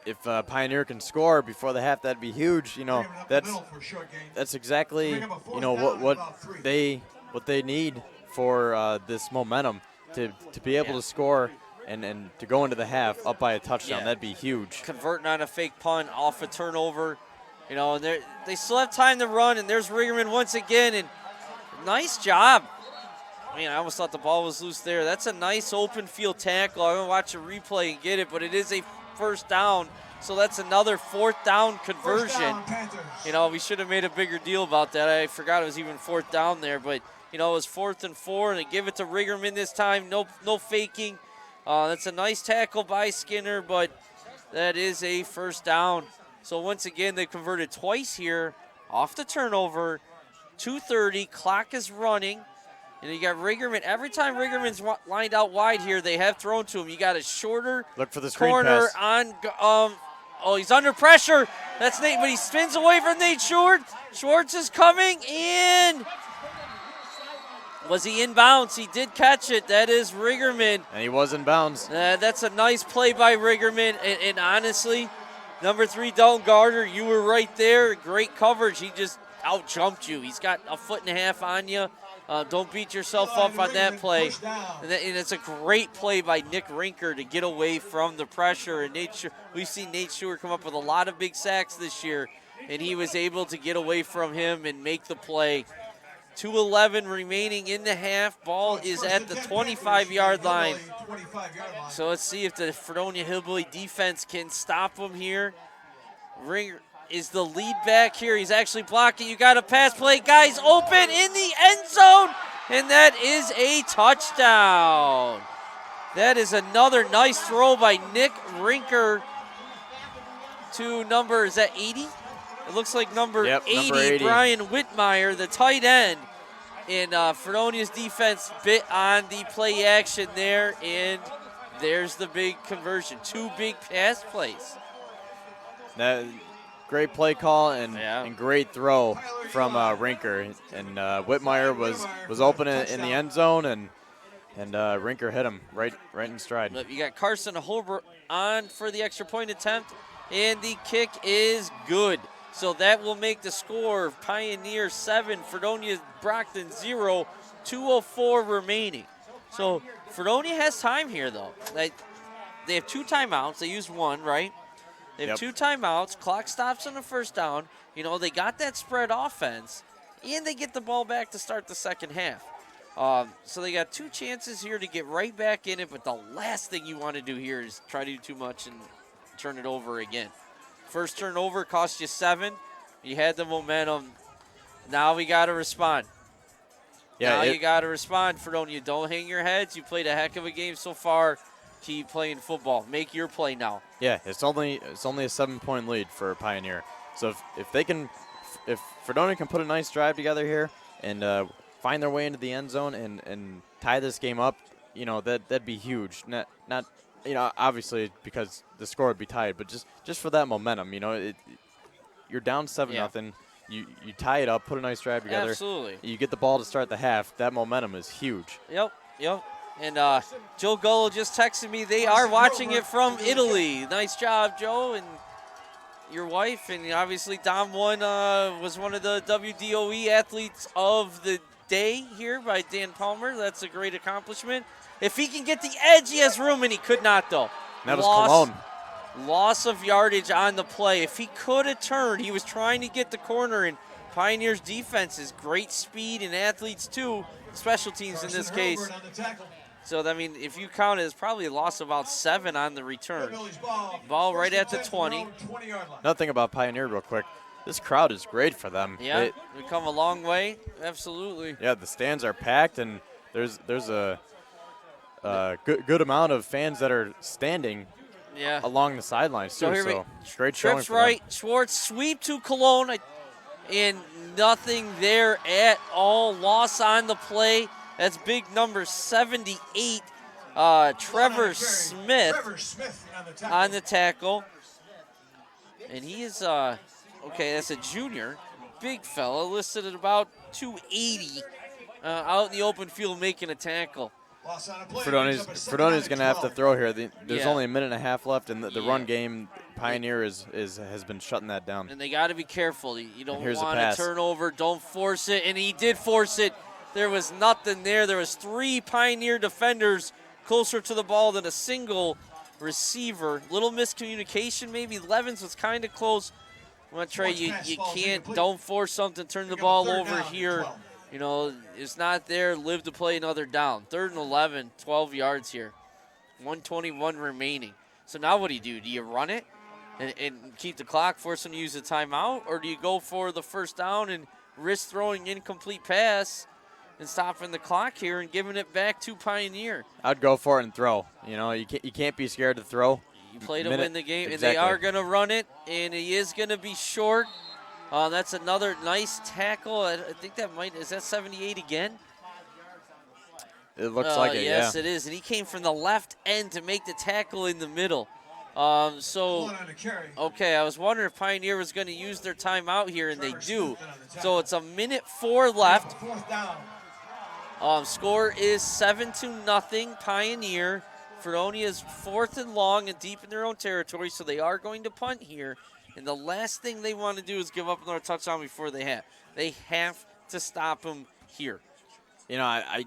if Pioneer can score before the half, that'd be huge. You know, that's exactly what they need for this momentum to be able to score and to go into the half up by a touchdown. That'd be huge. Converting on a fake punt off a turnover, and they still have time to run. And there's Rigerman once again, and nice job. Man, I almost thought the ball was loose there. That's a nice open field tackle. I'm gonna watch a replay and get it, but it is a first down. So that's another fourth down conversion. We should have made a bigger deal about that. I forgot it was even fourth down there, but it was 4th and 4, and they give it to Rigerman this time. No faking. That's a nice tackle by Skinner, but that is a first down. So once again, they converted twice here off the turnover. 2:30, clock is running. And you got Rigerman. Every time Rigerman's lined out wide here, they have thrown to him. You got a shorter look for the screen corner pass. on. He's under pressure. That's Nate, but he spins away from Nate Schwartz. Schwartz is coming in. Was he in bounds? He did catch it. That is Rigerman. And he was in bounds. That's a nice play by Rigerman. And honestly, number 3, Dalton Gardner, you were right there. Great coverage. He just out-jumped you. He's got a 1.5 feet on you. Don't beat yourself up on that play. And it's a great play by Nick Rinker to get away from the pressure. And we've seen Nate Stewart come up with a lot of big sacks this year, and he was able to get away from him and make the play. 2:11 remaining in the half. Ball is at the 25-yard line. So let's see if the Fredonia Hillbilly defense can stop him here. Ringer is the lead back here. He's actually blocking. You got a pass play. Guys open in the end zone, and that is a touchdown. That is another nice throw by Nick Rinker to number, is that 80? It looks like number 80, Brian Whitmire, the tight end. And Fredonia's defense bit on the play action there, and there's the big conversion. 2 big pass plays. Great play call and great throw from Rinker. And Whitmire was open in the end zone, and Rinker hit him right in stride. You got Carson Holbert on for the extra point attempt, and the kick is good. So that will make the score Pioneer 7, Fredonia Brockton 0, 2:04 remaining. So Fredonia has time here, though. They have 2 timeouts. They used 1, right? They have 2 timeouts. Clock stops on the first down. They got that spread offense, and they get the ball back to start the second half. So they got 2 chances here to get right back in it, but the last thing you want to do here is try to do too much and turn it over again. First turnover cost you 7. You had the momentum. Now we got to respond. You got to respond, Fredonia. Don't hang your heads. You played a heck of a game so far. Keep playing football. Make your play now. Yeah, it's only a 7-point lead for Pioneer. So if Fredonia can put a nice drive together here and find their way into the end zone and tie this game up, that'd be huge. Not obviously because the score would be tied, but just for that momentum, you're down 7-0. You tie it up, put a nice drive together. Absolutely. You get the ball to start the half. That momentum is huge. Yep. And Joe Gullo just texted me they are watching it from Italy. Nice job, Joe, and your wife. And obviously Dom was one of the WDOE athletes of the day here by Dan Palmer. That's a great accomplishment. If he can get the edge, he has room, and he could not, though. That was Cologne. Loss of yardage on the play. If he could have turned, he was trying to get the corner, and Pioneer's defense is great speed and athletes, too. Special teams in this case. So, I mean, if you count it, it's probably a loss of about 7 on the return. Ball right at the 20. Another thing about Pioneer real quick, this crowd is great for them. Yeah, we come a long way. Absolutely. Yeah, the stands are packed, and there's a good amount of fans that are standing along the sidelines, too. So great showing Trips for right. them. Schwartz sweep to Cologne, and nothing there at all. Loss on the play. That's big number 78, Trevor Smith on the tackle. And he is, okay, that's a junior. Big fella, listed at about 280, out in the open field making a tackle. Fredonia's going to have to throw here. There's only a minute and a half left, and the run game, Pioneer has been shutting that down. And they got to be careful. You don't Here's want a turnover. Don't force it. And he did force it. There was nothing there. There was 3 Pioneer defenders closer to the ball than a single receiver. Little miscommunication maybe. Levens was kind of close. Well, Trey, you can't, don't force something, turn the ball over here. You know, it's not there. Live to play another down. 3rd and 11, 12 yards here. 1:21 remaining. So now what do? Do you run it and keep the clock, force them to use a timeout? Or do you go for the first down and risk throwing incomplete pass and stopping the clock here and giving it back to Pioneer? I'd go for it and throw. You know, you can't be scared to throw. You play to win the game, exactly. And they are going to run it, and he is going to be short. That's another nice tackle. I think is that 78 again? It looks like it, yes, it is. And he came from the left end to make the tackle in the middle. Okay, I was wondering if Pioneer was going to use their timeout here, and they do. So it's a minute 4 left. Score is 7-0 Pioneer. Fredonia is 4th and long and deep in their own territory, so they are going to punt here. And the last thing they want to do is give up another touchdown before they have. They have to stop them here. You know, I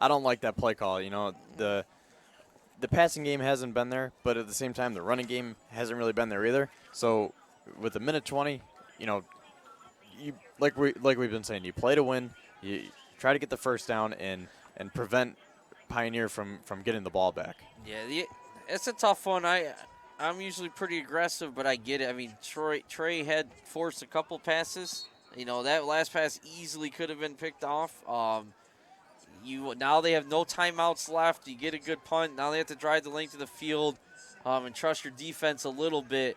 don't like that play call. You know, the passing game hasn't been there, but at the same time, the running game hasn't really been there either. So with a minute 20, you know, you like we've been saying, you play to win. You try to get the first down and prevent Pioneer from getting the ball back. Yeah, it's a tough one. I'm usually pretty aggressive, but I get it. I mean, Trey had forced a couple passes. You know, that last pass easily could have been picked off. Now they have no timeouts left. You get a good punt. Now they have to drive the length of the field and trust your defense a little bit.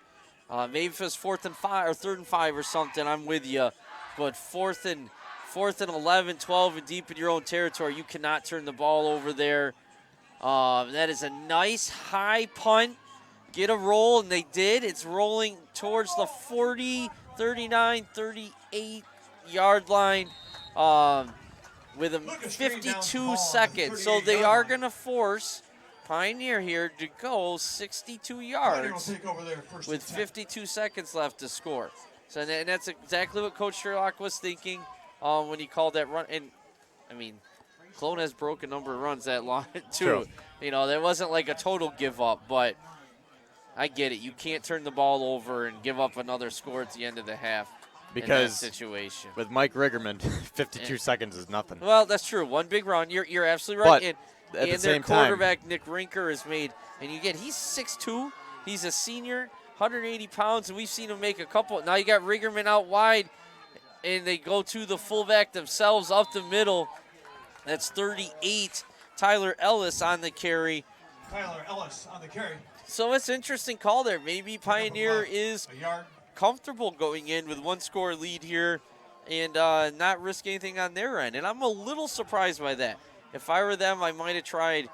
Maybe if it's 4th and 5 or 3rd and 5 or something, I'm with you. But 4th and 11, 12, and deep in your own territory, you cannot turn the ball over there. That is a nice high punt. Get a roll, and they did. It's rolling towards the 40, 39, 38-yard line with 52 seconds. So they are going to force Pioneer here to go 62 yards with 52 seconds left to score. So and that's exactly what Coach Sherlock was thinking when he called that run. And, I mean, Cologne has broken a number of runs that long, too. True. You know, there wasn't like a total give up, but I get it. You can't turn the ball over and give up another score at the end of the half because in that situation. With Mike Rigerman, 52 seconds is nothing. Well, that's true. One big run. You're absolutely right. But at the their same time, quarterback, Nick Rinker, has made, and you get, he's 6'2". He's a senior, 180 pounds, and we've seen him make a couple. Now you got Rigerman out wide, and they go to the fullback themselves up the middle. That's 38. Tyler Ellis on the carry. So it's an interesting call there. Maybe Pioneer is comfortable going in with 1-score lead here and not risk anything on their end. And I'm a little surprised by that. If I were them, I might have tried,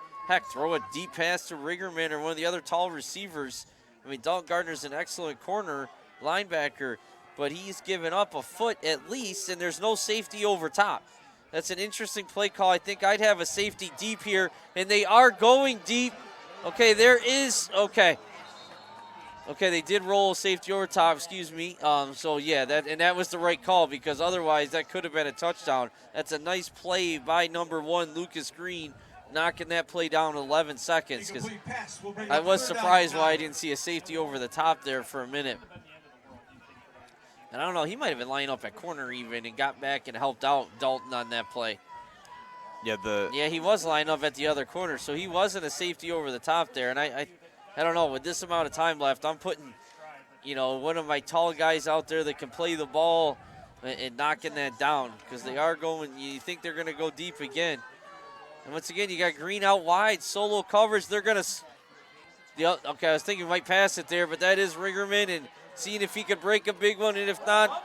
throw a deep pass to Rigerman or one of the other tall receivers. I mean, Dalton Gardner's an excellent corner linebacker, but he's given up a foot at least, and there's no safety over top. That's an interesting play call. I think I'd have a safety deep here, and they are going deep. Okay, there is, okay, they did roll safety over top, excuse me. So, yeah, that was the right call because otherwise that could have been a touchdown. That's a nice play by number 1, Lucas Green, knocking that play down in 11 seconds because I was surprised why I didn't see a safety over the top there for a minute. And I don't know, he might have been lining up at corner even and got back and helped out Dalton on that play. Yeah, he was lined up at the other corner, so he wasn't a safety over the top there. And I don't know, with this amount of time left, I'm putting, one of my tall guys out there that can play the ball and knocking that down, because they are going, you think they're going to go deep again. And once again, you got Green out wide, solo coverage. They're going to, okay, I was thinking he might pass it there, but that is Ringerman, and seeing if he could break a big one, and if not,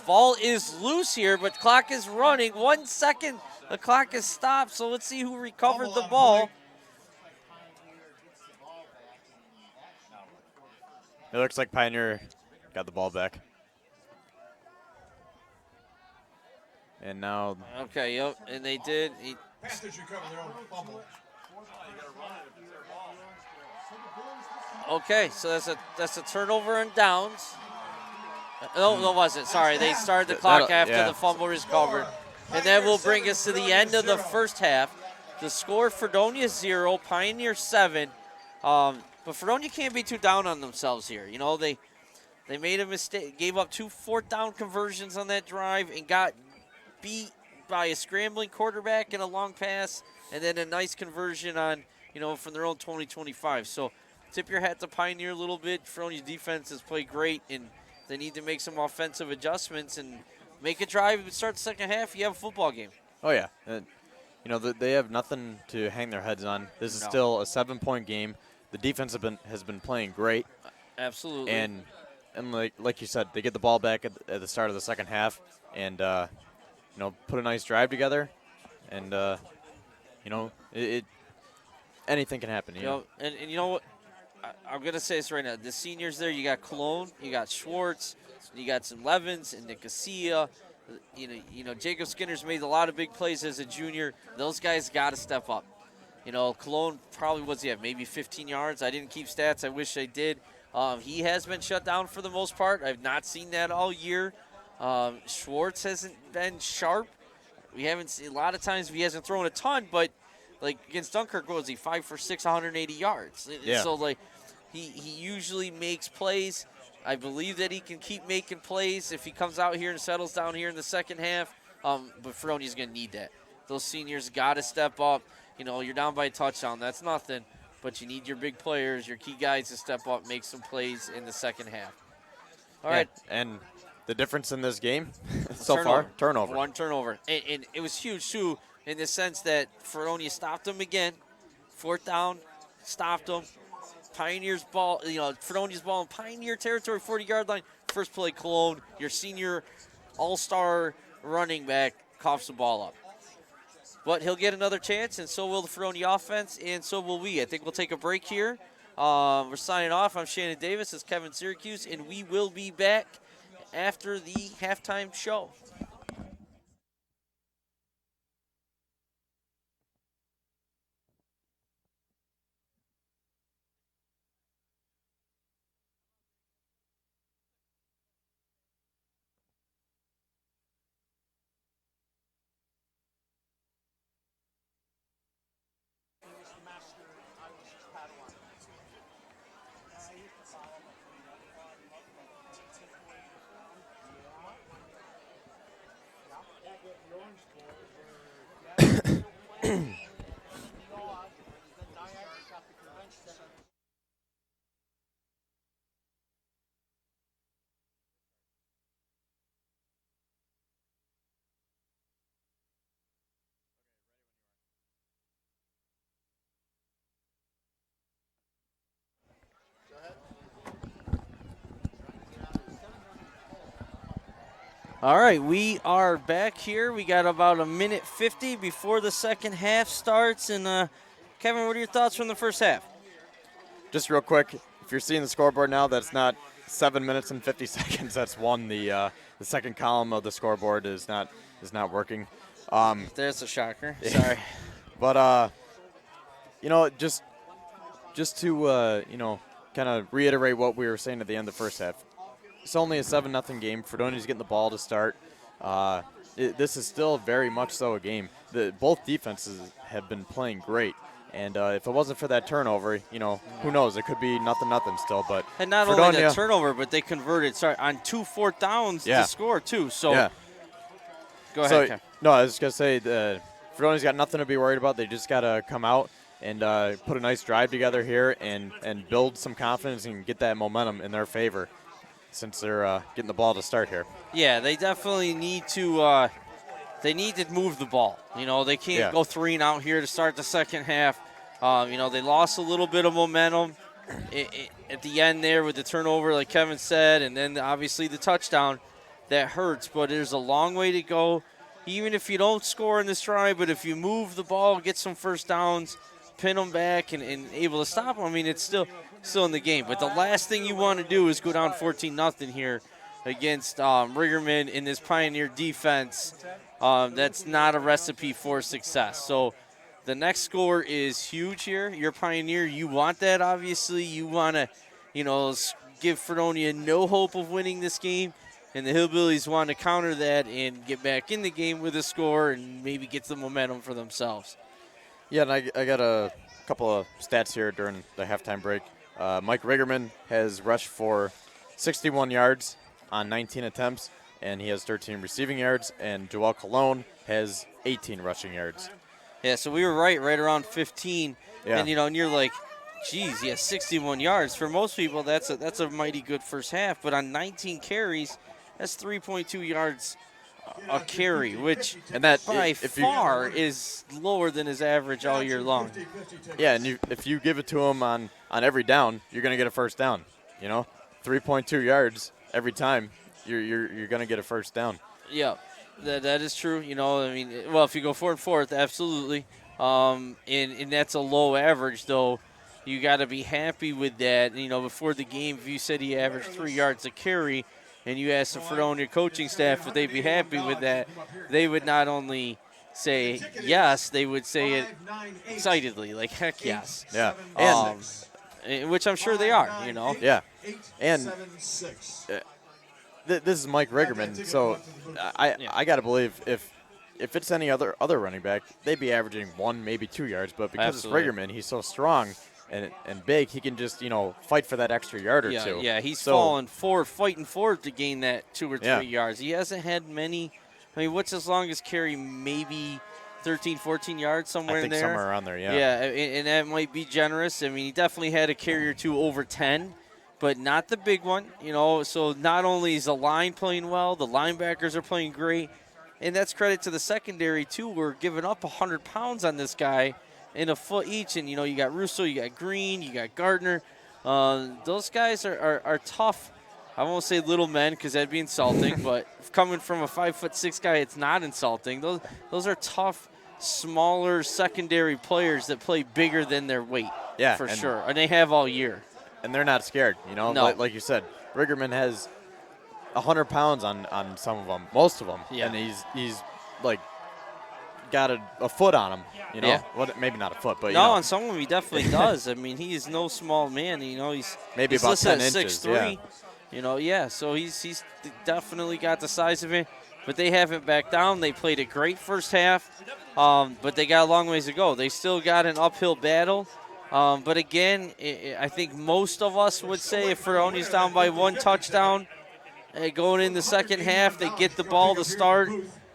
ball is loose here, but clock is running. 1 second, the clock is stopped, so let's see who recovered the ball. It looks like Pioneer got the ball back. And now. Okay, yep, and they did. Okay, so that's a turnover and downs. No, it wasn't. Sorry, they started the clock after the fumble recovered. And that will bring us to the end of the first half. The score, Fredonia 0, Pioneer 7. But Fredonia can't be too down on themselves here. They made a mistake, gave up 2 fourth-down conversions on that drive and got beat by a scrambling quarterback and a long pass, and then a nice conversion on, from their own 20-25. So tip your hat to Pioneer a little bit. Fredonia's defense has played great, and they need to make some offensive adjustments and make a drive and start the second half. You have a football game. Oh, yeah. They have nothing to hang their heads on. This is still a 7-point game. The defense has been playing great. Absolutely. And like you said, they get the ball back at the start of the second half and, put a nice drive together. And, anything can happen. And you know what? I'm going to say this right now. The seniors there, you got Cologne, you got Schwartz, you got some Levins and Nicosia. Jacob Skinner's made a lot of big plays as a junior. Those guys got to step up. Cologne probably was, maybe 15 yards. I didn't keep stats. I wish I did. He has been shut down for the most part. I've not seen that all year. Schwartz hasn't been sharp. We haven't seen, a lot of times he hasn't thrown a ton, but like against Dunkirk, what was he, 5 for 6, 180 yards. Yeah. So he usually makes plays. I believe that he can keep making plays if he comes out here and settles down here in the second half. But Fredonia's going to need that. Those seniors got to step up. You're down by a touchdown. That's nothing. But you need your big players, your key guys to step up, make some plays in the second half. All right. And the difference in this game so far, turnover. 1 turnover. And it was huge, too, in the sense that Fredonia stopped them again. 4th down, stopped them. Pioneer's ball, Fredonia's ball in Pioneer territory, 40-yard line. First play, Cologne, your senior all-star running back, coughs the ball up. But he'll get another chance, and so will the Fredonia offense, and so will we. I think we'll take a break here. We're signing off. I'm Shannon Davis. This is Kevin Syracuse, and we will be back after the halftime show. All right, we are back here. We got about 1:50 before the second half starts. And, Kevin, what are your thoughts from the first half? Just real quick, if you're seeing the scoreboard now, that's not 7 minutes and 50 seconds. That's one. The second column of the scoreboard is not working. There's a shocker. Sorry. But, just to, kind of reiterate what we were saying at the end of the first half. It's only a 7-0 game. Fredonia's getting the ball to start. This is still very much so a game. Both defenses have been playing great. And if it wasn't for that turnover, who knows? It could be 0-0 still. But and not Fredonia, only the turnover, but they converted on 2 fourth downs to score, too. So, yeah. Go ahead, Kev. No, I was going to say Fredonia's got nothing to be worried about. They just got to come out and put a nice drive together here and build some confidence and get that momentum in their favor since they're getting the ball to start here. Yeah, they definitely need to move the ball. You know, they can't go 3 and out here to start the second half. You know, they lost a little bit of momentum at the end there with the turnover, like Kevin said, and then obviously the touchdown. That hurts, but there's a long way to go. Even if you don't score in this drive, but if you move the ball, get some first downs, pin them back, and able to stop them, I mean, it's still in the game. But the last thing you want to do is go down 14-0 here against Riggerman in this Pioneer defense. That's not a recipe for success. So the next score is huge here. You're Pioneer. You want that, obviously. You want to, you know, give Fredonia no hope of winning this game. And the Hillbillies want to counter that and get back in the game with a score and maybe get the momentum for themselves. Yeah, and I got a couple of stats here during the halftime break. Mike Riggerman has rushed for 61 yards on 19 attempts, and he has 13 receiving yards. And Joel Colon has 18 rushing yards. Yeah, so we were right around 15. Yeah. And, you know, and you're like, geez, yeah, 61 yards. For most people, that's a mighty good first half. But on 19 carries, that's 3.2 yards a carry, which by far is lower than his average all year long. Yeah, and if you give it to him on every down, you're going to get a first down. You know, 3.2 yards every time, you're going to get a first down. Yeah, that is true. You know, I mean, well, if you go 4 and 4, absolutely. And that's a low average, though. You got to be happy with that. You know, before the game, if you said he averaged 3 yards a carry, and you asked the Fredonia coaching staff if they'd be happy with that, they would not only say yes, they would say it excitedly, like heck yes. Yeah, which I'm sure they are, you know. Yeah, and this is Mike Riggerman, so I got to believe if it's any other running back, they'd be averaging 1, maybe 2 yards, but because it's Riggerman, he's so strong and big, he can just, you know, fight for that extra yard or two. Yeah, he's fighting forward to gain that 2 or 3 yards. He hasn't had many. I mean, what's his longest carry? Maybe 13, 14 yards, somewhere in there. I think somewhere around there, yeah. Yeah, and that might be generous. I mean, he definitely had a carry or two over 10, but not the big one, you know. So not only is the line playing well, the linebackers are playing great, and that's credit to the secondary, too. We're giving up 100 pounds on this guy in a foot each, and, you know, you got Russo, you got Green, you got Gardner. Those guys are tough. I won't say little men because that'd be insulting, but coming from a 5'6" guy, it's not insulting. Those are tough, smaller secondary players that play bigger than their weight, for sure, and they have all year. And they're not scared, you know. No. Like you said, Riggerman has 100 pounds on some of them, most of them, and he's like got a foot on him, you know. Yeah. Well, maybe not a foot, but on some of them he definitely does. I mean, he is no small man. You know, he's maybe about 10 inches. 6'3". You know, so he's definitely got the size of it. But they haven't backed down. They played a great first half, but they got a long ways to go. They still got an uphill battle. But again, I think most of us would say if Fredonia's down by 1 touchdown, going in the second half, they get the ball to start.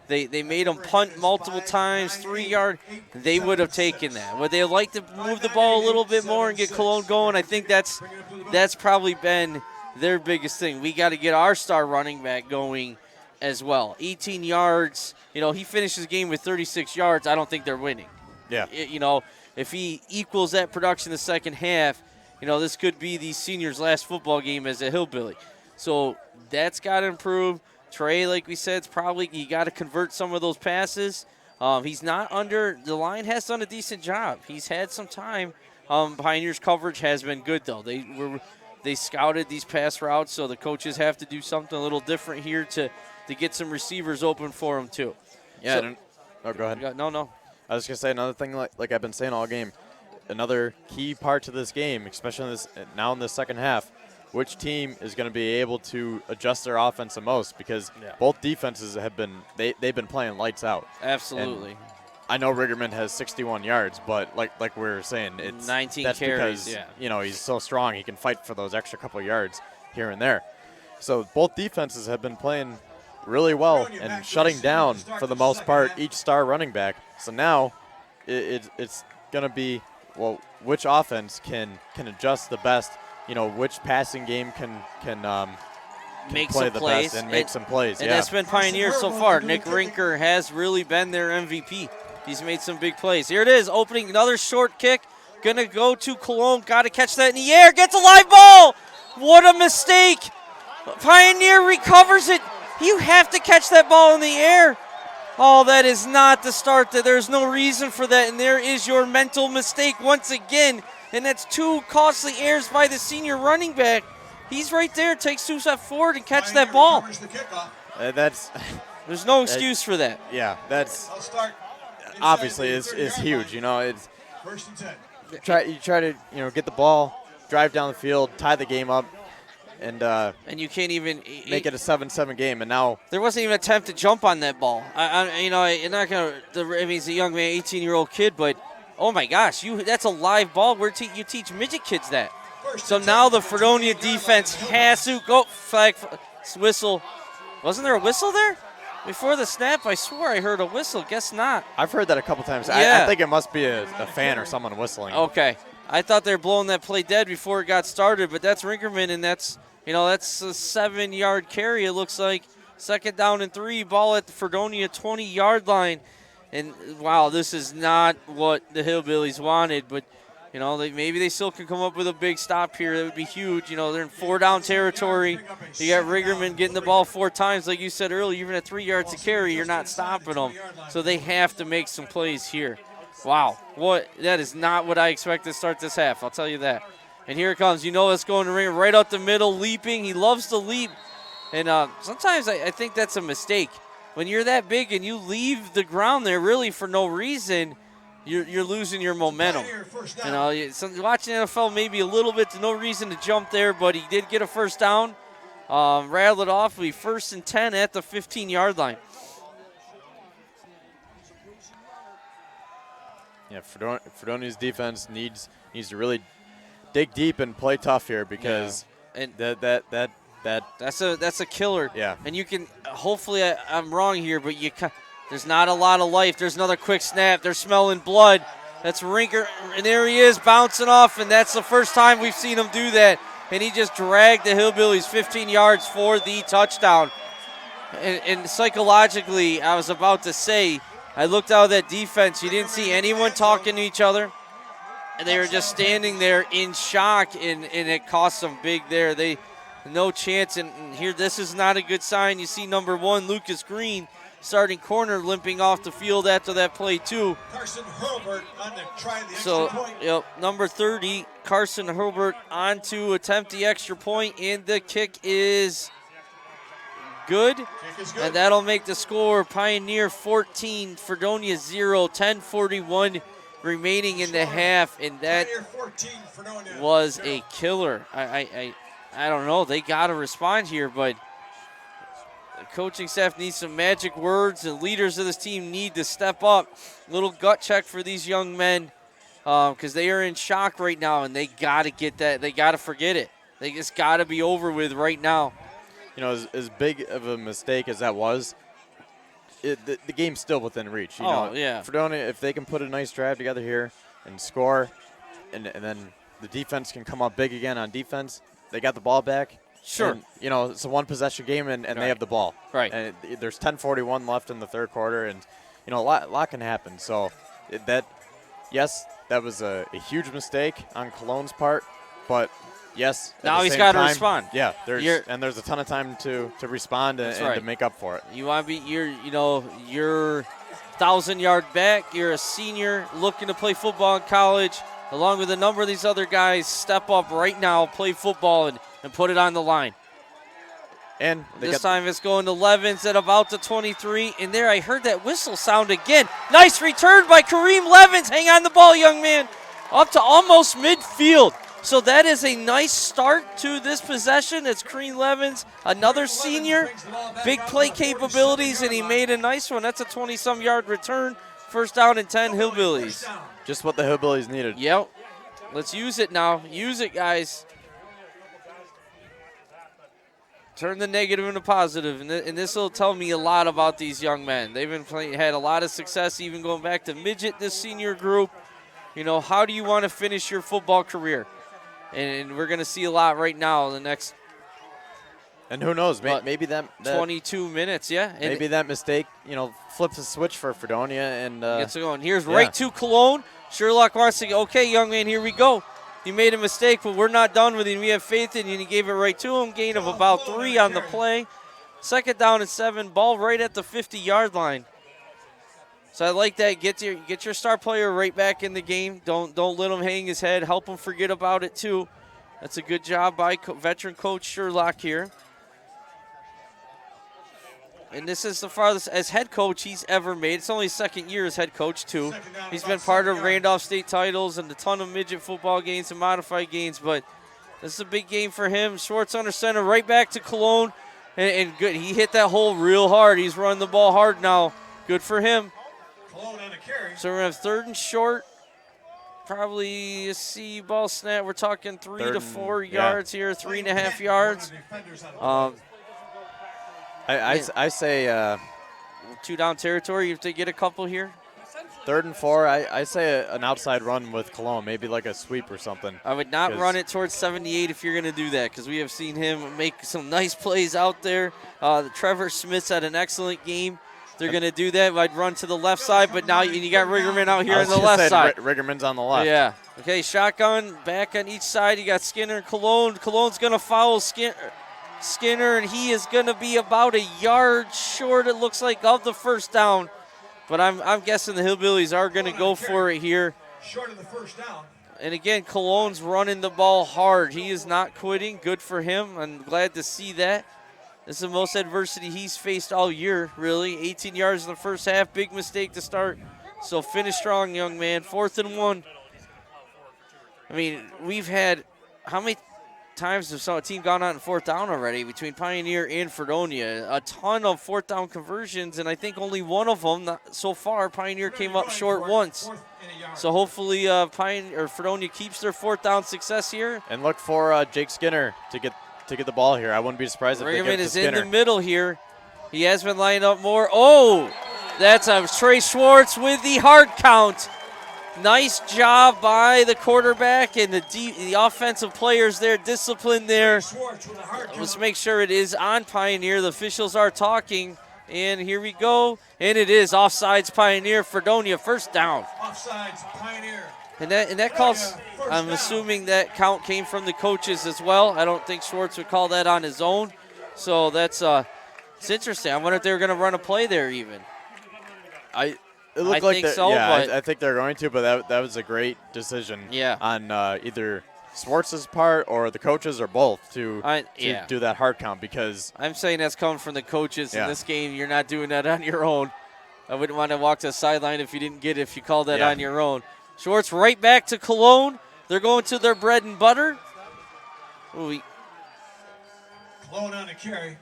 They made them punt multiple times, 3 yard. They would have taken that. Would they like to move the ball a little bit more and get Cologne going? I think that's probably been their biggest thing. We got to get our star running back going as well. 18 yards. You know, he finished his game with 36 yards. I don't think they're winning. Yeah. You know, if he equals that production in the second half, you know, this could be these seniors' last football game as a Hillbilly. So that's got to improve. Trey, like we said, it's probably you got to convert some of those passes. He's not under – the line has done a decent job. He's had some time. Pioneers' coverage has been good, though. They scouted these pass routes, so the coaches have to do something a little different here to get some receivers open for them, too. Yeah. Go ahead. No. I was going to say another thing like I've been saying all game. Another key part to this game, especially now in the second half, which team is going to be able to adjust their offense the most, because both defenses have been they've been playing lights out. Absolutely. And I know Riggerman has 61 yards, but like we were saying, it's 19 that's carries, because you know, he's so strong, he can fight for those extra couple yards here and there. So both defenses have been playing really well and shutting down, for the most part, each star running back. So now it's going to be, well, which offense can adjust the best, which passing game can make play some the plays best and make some plays. And yeah. that's been Pioneer so far. Nick Rinker has really been their MVP. He's made some big plays. Here it is, opening another short kick. Gonna go to Cologne. Got to catch that in the air. Gets a live ball. What a mistake. Pioneer recovers it. You have to catch that ball in the air. Oh, that is not the start. There's no reason for that. And there is your mental mistake once again. And that's 2 costly errors by the senior running back. He's right there. Takes 2 steps forward and catch that ball. There's no excuse for that. Yeah, that's obviously is huge. It's you try to get the ball, drive down the field, tie the game up, and you can't even make it a 7-7 game. And now there wasn't even an attempt to jump on that ball. You're not gonna. He's a young man, 18-year-old kid, but oh my gosh, that's a live ball. You teach midget kids that. So now the Fredonia defense has to go. Flag, whistle. Wasn't there a whistle there? Before the snap, I swore I heard a whistle. Guess not. I've heard that a couple times. Yeah. I think it must be a fan or someone whistling. Okay. I thought they were blowing that play dead before it got started, but that's Rinkerman, and that's a 7-yard carry, it looks like. 2nd down and 3, ball at the Fredonia 20-yard line. And, wow, this is not what the Hillbillies wanted, but maybe they still can come up with a big stop here. That would be huge. They're in 4-down territory. You got Ringerman getting the ball 4 times, like you said earlier. Even at 3 yards to carry, you're not stopping them. So they have to make some plays here. Wow, that is not what I expected to start this half. I'll tell you that. And here it comes. It's going to Ringer right up the middle, leaping. He loves to leap. And sometimes I think that's a mistake. When you're that big and you leave the ground there really for no reason, you're losing your momentum. Watching NFL maybe a little bit, no reason to jump there, but he did get a first down. Rattle it off. We 1st and 10 at the 15-yard line. Yeah, Fredonia's defense needs to really dig deep and play tough here because that's a killer. Yeah. And you can hopefully I'm wrong here, but there's not a lot of life. There's another quick snap. They're smelling blood. That's Rinker, and there he is bouncing off, and that's the first time we've seen him do that. And he just dragged the Hillbillies 15 yards for the touchdown. And psychologically, I was about to say, I looked out at that defense. You didn't see anyone talking to each other. And they were just standing there in shock, and it cost them big there. No chance, and here this is not a good sign. You see number 1, Lucas Green, starting corner, limping off the field after that play too. Carson Hurlbert on to try the extra point. Number 30, Carson Hurlbert on to attempt the extra point, and the kick is good. And that'll make the score Pioneer 14, Fredonia 0, 10:41 remaining in the half, and that was a killer. I don't know. They got to respond here, but the coaching staff needs some magic words, and leaders of this team need to step up. Little gut check for these young men because they are in shock right now, and they got to get that. They got to forget it. They just got to be over with right now. As big of a mistake as that was, the game's still within reach. Yeah. Fredonia, if they can put a nice drive together here and score, and then the defense can come up big again on defense, they got the ball back. Sure. And, it's a one-possession game, and they have the ball. Right. And there's 10:41 left in the third quarter, and, a lot can happen. So, that was a huge mistake on Cologne's part, but, yes. Now he's got to respond. Yeah, there's a ton of time to respond and to make up for it. You want to be you're 1,000-yard back. You're a senior looking to play football in college, along with a number of these other guys. Step up right now, play football, and put it on the line. And this time it's going to Levins at about the 23. And there I heard that whistle sound again. Nice return by Kareem Levins. Hang on the ball, young man. Up to almost midfield. So that is a nice start to this possession. It's Kareem Levins, another senior. Big play capabilities, and he made a nice one. That's a 20-some yard return. 1st down and 10 Hillbillies. Just what the Hillbillies needed. Yep. Let's use it now. Use it, guys. turn the negative into positive, and this will tell me a lot about these young men. They've been had a lot of success, even going back to midget, this senior group. You know, how do you want to finish your football career? And we're going to see a lot right now in the next. And who knows? Maybe that 22 minutes, yeah. And maybe that mistake, flips a switch for Fredonia and gets it going. Here's right to Cologne. Sherlock wants to go, okay, young man, here we go. You made a mistake, but we're not done with you. We have faith in you, and he gave it right to him. Gain of about 3 on the play. 2nd down and 7. Ball right at the 50-yard line. So I like that. Get your star player right back in the game. Don't let him hang his head. Help him forget about it, too. That's a good job by veteran coach Sherlock here. And this is the farthest as head coach he's ever made. It's only his 2nd year as head coach, too. He's been part of Randolph State titles and a ton of midget football games and modified games, but this is a big game for him. Schwartz under center, right back to Cologne, and good. He hit that hole real hard. He's running the ball hard now. Good for him. So we're going to have 3rd and short. Probably a C ball snap. We're talking 3 to 4 yards here, 3.5 yards. I say 2 down territory if they get a couple here. 3rd and 4. I say an outside run with Cologne, maybe like a sweep or something. I would not run it towards 78 if you're going to do that, because we have seen him make some nice plays out there. Trevor Smith's had an excellent game. They're going to do that. I'd run to the left side, but now you got Riggerman out here on the left side. Riggerman's on the left. Yeah. Okay, shotgun back on each side. You got Skinner and Cologne. Cologne's going to foul Skinner, and he is going to be about a yard short, it looks like, of the 1st down. But I'm guessing the Hillbillies are going to go for it here. Short of the 1st down. And again, Cologne's running the ball hard. He is not quitting. Good for him. I'm glad to see that. This is the most adversity he's faced all year, really. 18 yards in the 1st half. Big mistake to start. So finish strong, young man. 4th and 1. I mean, we've had how many times have a team gone out in 4th down already between Pioneer and Fredonia? A ton of 4th down conversions, and I think only one of them so far, Pioneer came up short once. So hopefully Fredonia keeps their 4th down success here. And look for Jake Skinner to get the ball here. I wouldn't be surprised if they get it to is Skinner. In the middle here. He has been lining up more. Oh, that's Trey Schwartz with the hard count. Nice job by the quarterback and the offensive players there, discipline there. Let's make sure it is on Pioneer. The officials are talking, and here we go. And it is offsides Pioneer, Fredonia, 1st down. Offsides Pioneer. And that calls, I'm assuming that count came from the coaches as well. I don't think Schwartz would call that on his own. So that's it's interesting. I wonder if they were going to run a play there even. It looked like think so, but I think they're going to, but that was a great decision on either Schwartz's part or the coaches or both to do that hard count, because I'm saying that's coming from the coaches in this game. You're not doing that on your own. I wouldn't want to walk to the sideline if you didn't get it, if you called that on your own. Schwartz right back to Cologne. They're going to their bread and butter. Cologne on a carry.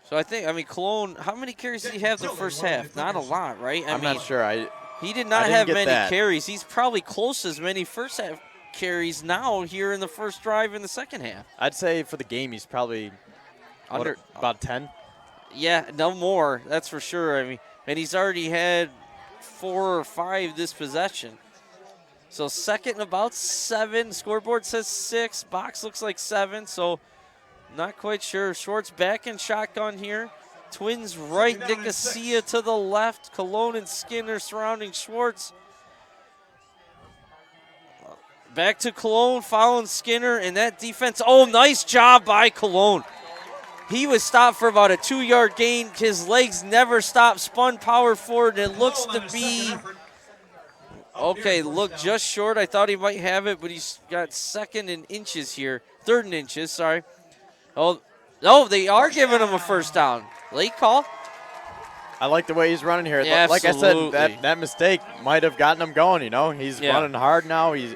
So Cologne, how many carries did he have the 1st half? Not a lot, right? I'm not sure. He did not have many carries. He's probably close to as many 1st half carries now here in the 1st drive in the 2nd half. I'd say for the game he's probably about 10. Yeah, no more. That's for sure. And he's already had 4 or 5 this possession. So 2nd and about 7. Scoreboard says 6. Box looks like 7. So not quite sure. Schwartz back in shotgun here. Twins right. Nicosia to the left. Cologne and Skinner surrounding Schwartz. Back to Cologne, following Skinner, and that defense. Oh, nice job by Cologne. He was stopped for about a 2-yard gain. His legs never stopped, spun power forward, and it looks to be, look just short. I thought he might have it, but he's got 2nd and inches here. 3rd and inches, sorry. Oh, they are giving him a 1st down. Late call. I like the way he's running here. Yeah, like absolutely. I said, that mistake might have gotten him going, He's running hard now. He's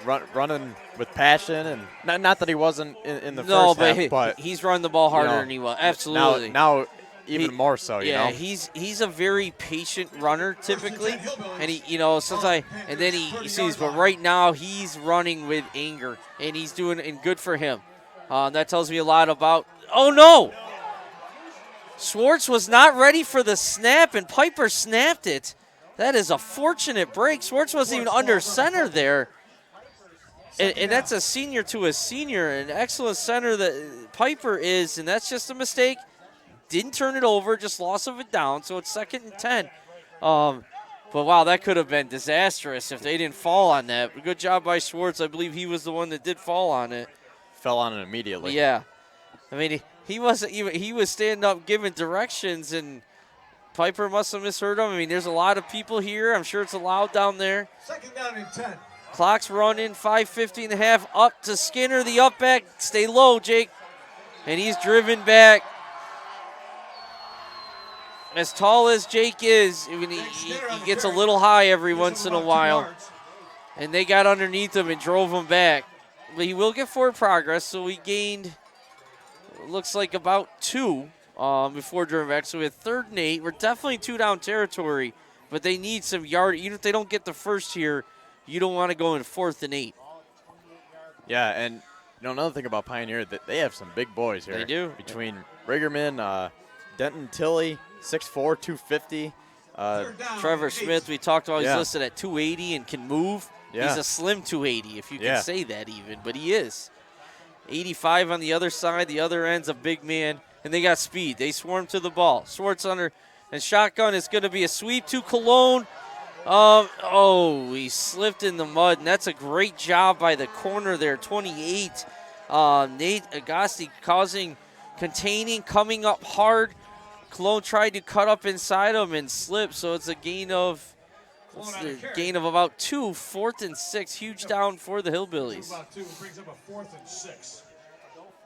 running with passion, and not that he wasn't in the first half, but he's running the ball harder than he was. Absolutely. Now even more so, Yeah, he's a very patient runner typically, and he sees, but right now he's running with anger, and he's doing, and good for him. That tells me a lot about, oh no! Schwartz was not ready for the snap, and Piper snapped it. That is a fortunate break. Schwartz wasn't even under center there. And that's a senior to a senior, an excellent center that Piper is, and that's just a mistake. Didn't turn it over, just loss of it down, so it's 2nd and 10. But wow, that could have been disastrous if they didn't fall on that. Good job by Schwartz. I believe he was the one that did fall on it. Fell on it immediately. Yeah. I mean, he wasn't even, he was standing up giving directions, and Piper must have misheard him. I mean, there's a lot of people here. I'm sure it's loud down there. 2nd down and 10. Clock's running, 5:50 and a half. Up to Skinner, the up back. Stay low, Jake. And he's driven back. As tall as Jake is, I mean, he gets a little high every once in a while. And they got underneath him and drove him back. But he will get forward progress, so he gained, looks like about 2 before driven back. So we have 3rd and 8. We're definitely 2-down territory, but they need some yard. Even if they don't get the first here, you don't want to go in 4th and 8. Yeah, and another thing about Pioneer, that they have some big boys here. They do. Between Riggerman, Denton Tilley, 6'4", 250. Trevor Smith, we talked about, he's Yeah. listed at 280 and can move. Yeah. He's a slim 280, if you can Yeah. say that even, but he is. 85 on the other side. The other end's a big man, and they got speed. They swarm to the ball. Schwartz under, and shotgun is going to be a sweep to Cologne. He slipped in the mud, and that's a great job by the corner there, 28. Nate Agassi containing, coming up hard. Cologne tried to cut up inside him and slipped, so it's a gain of about 2, 4th and 6. Huge down for the Hillbillies. Brings up a 4th and 6.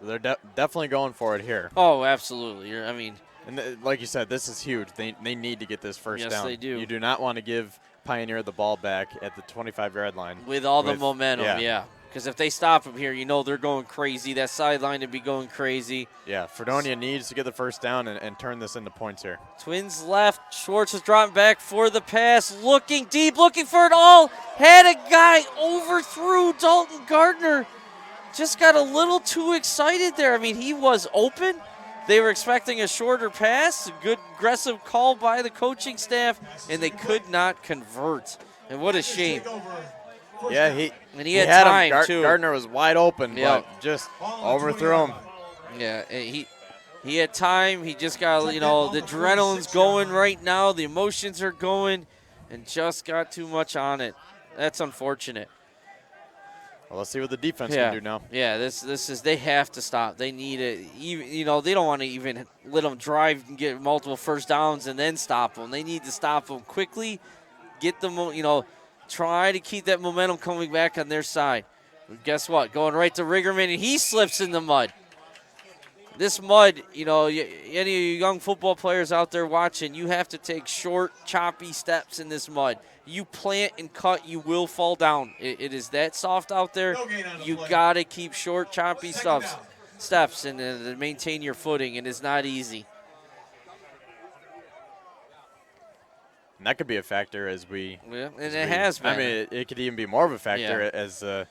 They're definitely going for it here. Oh, absolutely. And like you said, this is huge. They need to get this first down. Yes, they do. You do not want to give Pioneer the ball back at the 25-yard line. With all the momentum, yeah. Because if they stop him here, they're going crazy. That sideline would be going crazy. Yeah, Fredonia needs to get the first down and turn this into points here. Twins left. Schwartz is dropping back for the pass. Looking deep, looking for it all. Had a guy overthrew Dalton Gardner. Just got a little too excited there. I mean, he was open. They were expecting a shorter pass. A good aggressive call by the coaching staff, and they could not convert. And what a shame. Yeah, he had time, him. too. Gardner was wide open, Yep. but just overthrew him. Yeah, he had time. He just got, the adrenaline's going right now. The emotions are going, and just got too much on it. That's unfortunate. Well, let's see what the defense can do now. Yeah, this is, they have to stop. They need it. Even, they don't want to even let them drive and get multiple first downs and then stop them. They need to stop them quickly, get them, try to keep that momentum coming back on their side. But guess what? Going right to Riggerman, and he slips in the mud. This mud, any of you young football players out there watching, you have to take short, choppy steps in this mud. You plant and cut, you will fall down. It is that soft out there. You got to keep short, choppy steps and maintain your footing, and it's not easy. And that could be a factor as we. Yeah, and it has been. I mean, it could even be more of a factor as the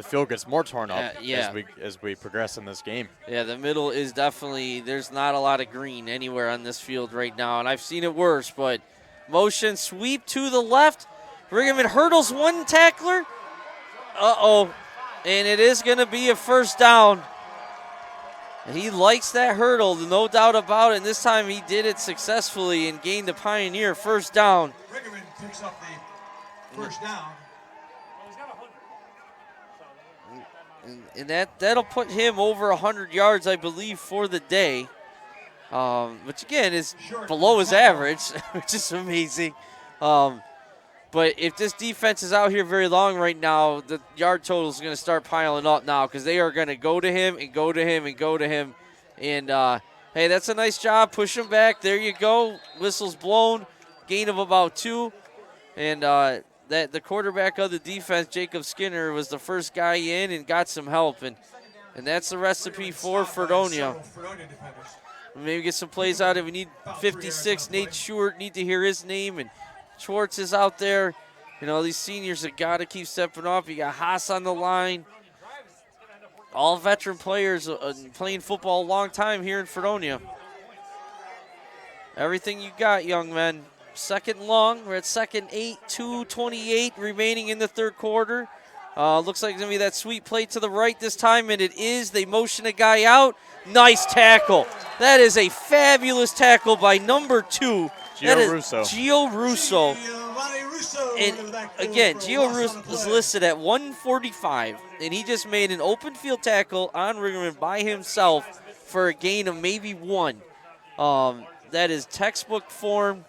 field gets more torn up as we progress in this game. Yeah, the middle is definitely, there's not a lot of green anywhere on this field right now, and I've seen it worse, but motion sweep to the left. Riggerman hurdles one tackler. And it is going to be a first down. And he likes that hurdle, no doubt about it. And this time he did it successfully and gained the Pioneer first down. Riggerman picks up the first down. And that'll put him over 100 yards, I believe, for the day. Which, again, is below his average, which is amazing. But if this defense is out here very long right now, the yard total is going to start piling up now because they are going to go to him and go to him and go to him. And, hey, that's a nice job. Push him back. There you go. Whistle's blown. Gain of about 2. And the quarterback of the defense, Jacob Skinner, was the first guy in and got some help. And that's the recipe for Fredonia. Maybe get some plays out of it. We need 56. Nate Stewart, need to hear his name. And Schwartz is out there. These seniors have got to keep stepping up. You got Haas on the line. all veteran players playing football a long time here in Fredonia. Everything you got, young men. Second and long. We're at second 8, 2:28 remaining in the third quarter. Looks like it's going to be that sweet play to the right this time, and it is. They motion a guy out. Nice tackle. That is a fabulous tackle by number 2. Gio Russo. Gio Russo. And again, Gio Russo is listed at 145, and he just made an open field tackle on Rigerman by himself for a gain of maybe 1. That is textbook form.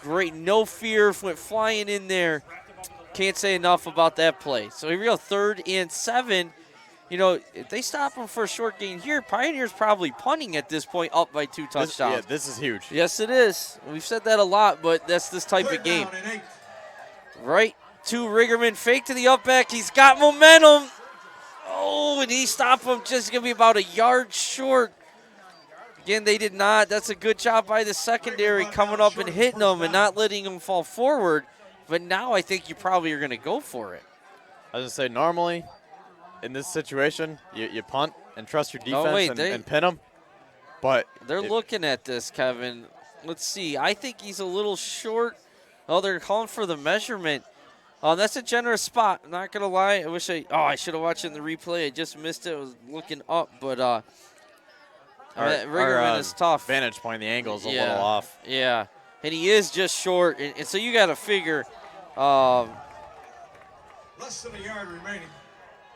Great, no fear, went flying in there. Can't say enough about that play. So here we go, 3rd and 7. You know, if they stop him for a short gain here, Pioneer's probably punting at this point up by 2 touchdowns. This is huge. Yes, it is. We've said that a lot, but that's this type of game. Right to Rigerman, fake to the up back. He's got momentum. Oh, and he stopped him, just going to be about a yard short. Again, they did not. That's a good job by the secondary coming up and hitting him and not letting him fall forward. But now I think you probably are going to go for it. I was going to say, normally in this situation, you punt and trust your defense and pin them. But they're looking at this, Kevin. Let's see. I think he's a little short. Oh, they're calling for the measurement. That's a generous spot. I'm not going to lie. I wish I should have watched it in the replay. I just missed it. I was looking up, but Rigerman is tough. Vantage point, the angle is a little off. Yeah, and he is just short, and so you got to figure. Less than a yard remaining.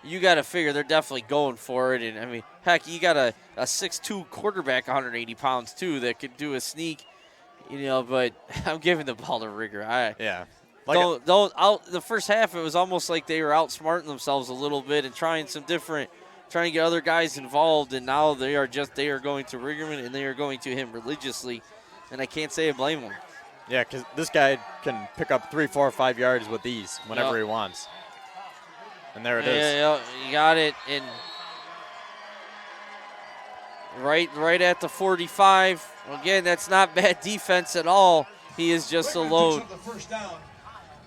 You got to figure they're definitely going for it, and I mean, heck, you got a 6'2" quarterback, 180 pounds too, that could do a sneak, you know. But I'm giving the ball to Rigger. The first half, it was almost like they were outsmarting themselves a little bit and trying to get other guys involved, and now they are going to Rigerman, and they are going to him religiously, and I can't say I blame them. Yeah, because this guy can pick up 3, 4, 5 yards with ease whenever he wants. And there it is. Yeah, you got it. And right at the 45. Again, that's not bad defense at all. He is just a load.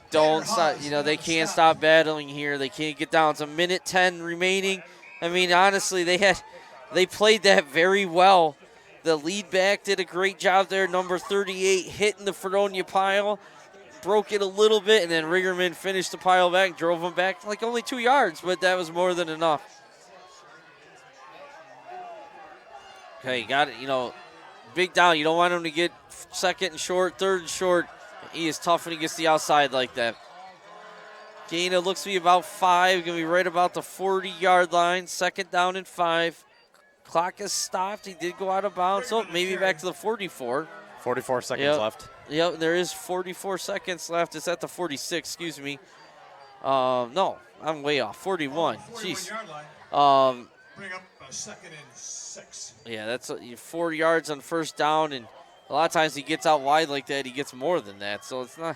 Don't stop. You know, they can't stop battling here. They can't get down. It's a minute 10 remaining. I mean, honestly, they played that very well. The lead back did a great job there. Number 38 hitting the Fredonia pile. Broke it a little bit, and then Rigerman finished the pile back, drove him back like only 2 yards, but that was more than enough. Okay, got it. You know, big down. You don't want him to get second and short, third and short. He is tough when he gets the outside like that. Gain, it looks to be about 5. Going to be right about the 40-yard line. 2nd down and 5. Clock is stopped. He did go out of bounds. So maybe back to the 44. 44 seconds left. Yep, there is 44 seconds left. It's at the 46, excuse me. No, I'm way off. 41. Jeez. Bring up a 2nd and 6. Yeah, that's 4 yards on first down, and a lot of times he gets out wide like that, he gets more than that. So it's not,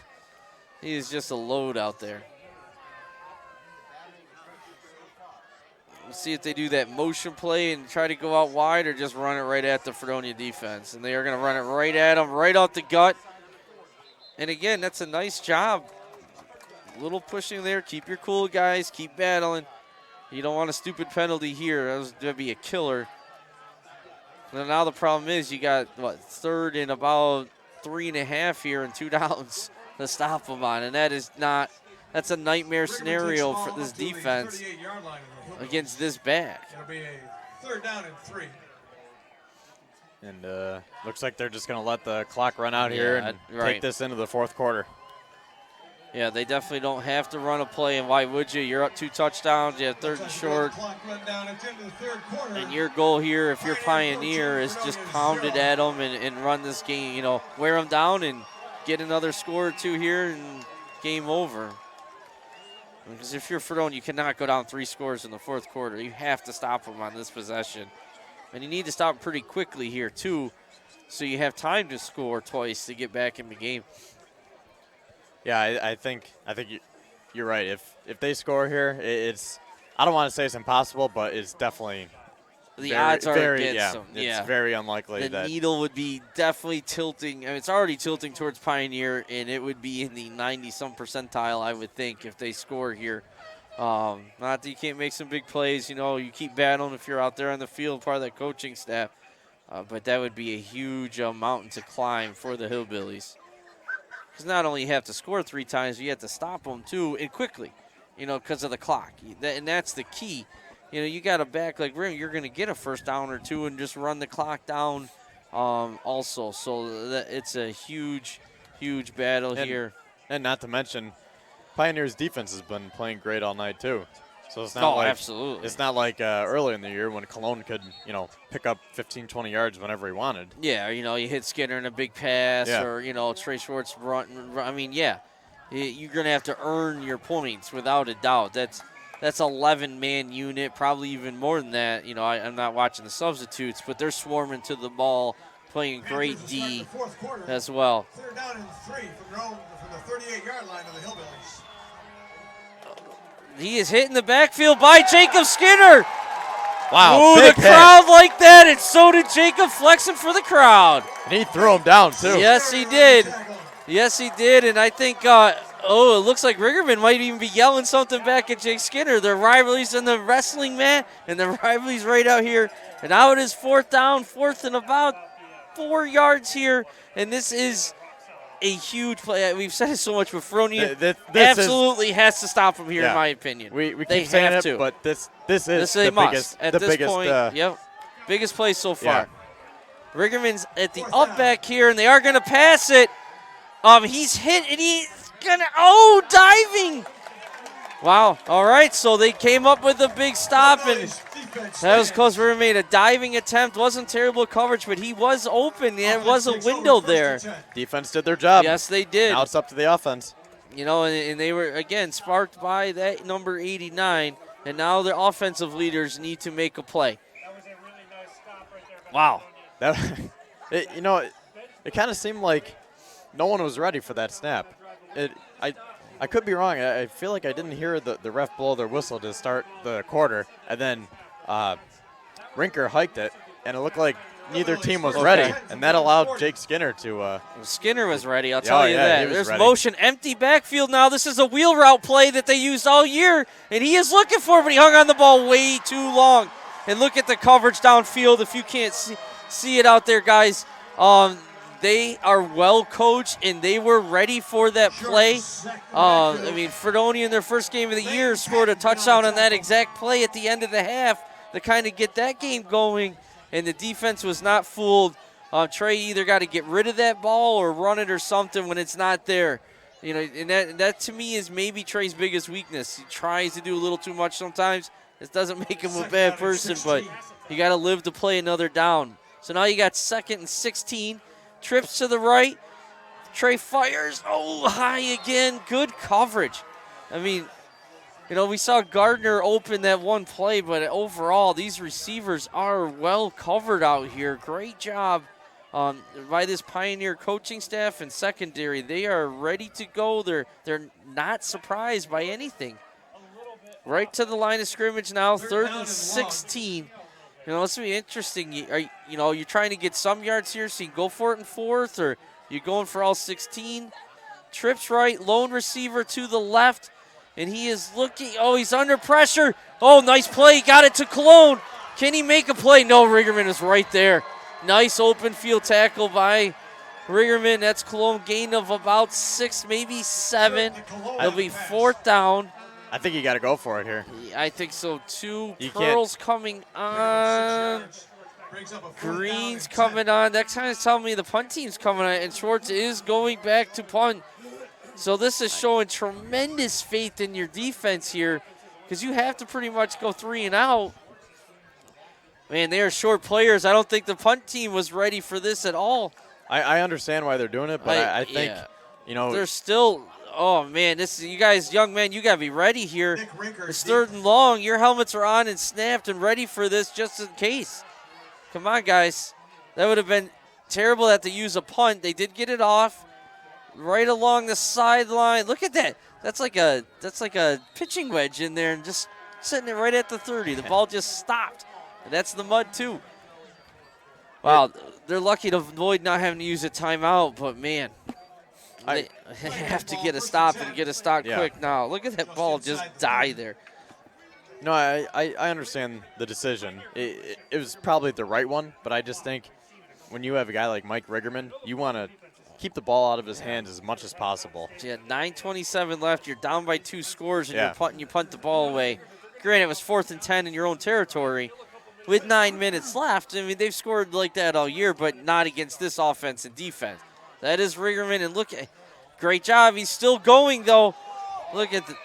he is just a load out there. We'll see if they do that motion play and try to go out wide or just run it right at the Fredonia defense. And they are going to run it right at him, right out the gut. And again, that's a nice job. A little pushing there. Keep your cool, guys. Keep battling. You don't want a stupid penalty here. That was going to be a killer. And now the problem is you got, 3rd and about 3.5 here and 2 downs to stop them on. And that is not, that's a nightmare scenario for this defense against this back. It'll be a 3rd down and 3. And looks like they're just going to let the clock run out here and take this into the 4th quarter. Yeah, they definitely don't have to run a play, and why would you? You're up 2 touchdowns, you have 3rd and short. And your goal here, if you're Pioneer, is just pound it at them and run this game, you know, wear them down and get another score or 2 here and game over. Because if you're Fredonia, you cannot go down 3 scores in the 4th quarter. You have to stop them on this possession. And you need to stop pretty quickly here, too, so you have time to score twice to get back in the game. Yeah, I think you're right. If they score here, it's, I don't want to say it's impossible, but it's definitely the odds are against them. It's very unlikely the needle would be definitely tilting. I mean, it's already tilting towards Pioneer, and it would be in the 90-some percentile, I would think, if they score here. Not that you can't make some big plays. You know, you keep battling if you're out there on the field, part of that coaching staff. But that would be a huge mountain to climb for the Hillbillies. Because not only you have to score 3 times, you have to stop them too, and quickly, you know, because of the clock. And that's the key. You know, you got a back like Rim, you're going to get a first down or 2 and just run the clock down also. So it's a huge, huge battle here. And not to mention, Pioneers' defense has been playing great all night too. So it's not absolutely. It's not like earlier in the year when Cologne could, you know, pick up 15, 20 yards whenever he wanted. Yeah, you know, you hit Skinner in a big pass or, you know, Trey Schwartz run. I mean, yeah, you're going to have to earn your points without a doubt. That's 11-man unit, probably even more than that. You know, I'm not watching the substitutes, but they're swarming to the ball, playing great D as well. 3rd down and 3 from the 38-yard line of the Hillbillies. He is hitting the backfield by Jacob Skinner. Wow, ooh, the crowd like that, and so did Jacob, flexing for the crowd. And he threw him down, too. Yes, he did. Yes, he did, and I think, it looks like Riggerman might even be yelling something back at Jake Skinner. The rivalry's in the wrestling mat, and the rivalry's right out here. And now it is 4th down, 4th and about 4 yards here, and this is a huge play. We've said it so much, but Fredonia absolutely has to stop from here, in my opinion. We keep saying it, but this is the biggest. At this point, biggest play so far. Yeah. Riggerman's at the up back here, and they are going to pass it. He's hit, and he's going to, diving. Wow. All right, so they came up with a big stop, and that was close. Riggerman made a diving attempt. Wasn't terrible coverage, but he was open. There was a window there. Defense did their job. Yes, they did. Now it's up to the offense. You know, and they were, again, sparked by that number 89, and now their offensive leaders need to make a play. That was a really nice stop right there. Wow. It kind of seemed like no one was ready for that snap. I could be wrong. I feel like I didn't hear the ref blow their whistle to start the quarter, and then Rinker hiked it, and it looked like neither team was ready, and that allowed Jake Skinner to. Skinner was ready, I'll tell you that. There's ready. Motion, empty backfield now. This is a wheel route play that they used all year, and he is looking for it, but he hung on the ball way too long. And look at the coverage downfield. If you can't see it out there, guys, they are well coached, and they were ready for that play. I mean, Fredonia in their first game of the year scored a touchdown on that exact play at the end of the half to kind of get that game going, and the defense was not fooled. Trey either got to get rid of that ball or run it or something when it's not there. You know, and that to me is maybe Trey's biggest weakness. He tries to do a little too much sometimes. This doesn't make him a bad person, but you got to live to play another down. So now you got 2nd and 16. Trips to the right. Trey fires. High again. Good coverage. I mean, you know, we saw Gardner open that one play, but overall, these receivers are well covered out here. Great job by this Pioneer coaching staff and secondary. They are ready to go. They're not surprised by anything. Right to the line of scrimmage now, 3rd and 16. You know, this will be interesting. You're trying to get some yards here, so you can go for it in 4th, or you're going for all 16. Trips right, lone receiver to the left, and he is looking. He's under pressure. Nice play. Got it to Cologne. Can he make a play? No, Riggerman is right there. Nice open field tackle by Riggerman. That's Cologne gain of about 6, maybe 7. It'll be 4th down. I think you got to go for it here. I think so, too. Pearl's coming on. Green's coming on. That kind of telling me the punt team's coming on, and Schwartz is going back to punt. So this is showing tremendous faith in your defense here, because you have to pretty much go 3 and out. Man, they are short players. I don't think the punt team was ready for this at all. I understand why they're doing it, but I think, they're still – oh, man, you guys, young men, you got to be ready here. It's 3rd and long. Your helmets are on and snapped and ready for this just in case. Come on, guys. That would have been terrible to have to use a punt. They did get it off right along the sideline. Look at that. That's like a pitching wedge in there and just sitting it right at the 30. The ball just stopped. And that's the mud, too. Wow, they're lucky to avoid not having to use a timeout, but, man. They have to get a stop and get a stop quick now. Look at that ball just die there. No, I understand the decision. It was probably the right one, but I just think when you have a guy like Mike Rigerman, you want to keep the ball out of his hands as much as possible. So you had 9:27 left. You're down by 2 scores, and you're punting. You punt the ball away. Granted, it was 4th and 10 in your own territory with 9 minutes left. I mean, they've scored like that all year, but not against this offense and defense. That is Rigerman, and look at great job. He's still going, though. Look at the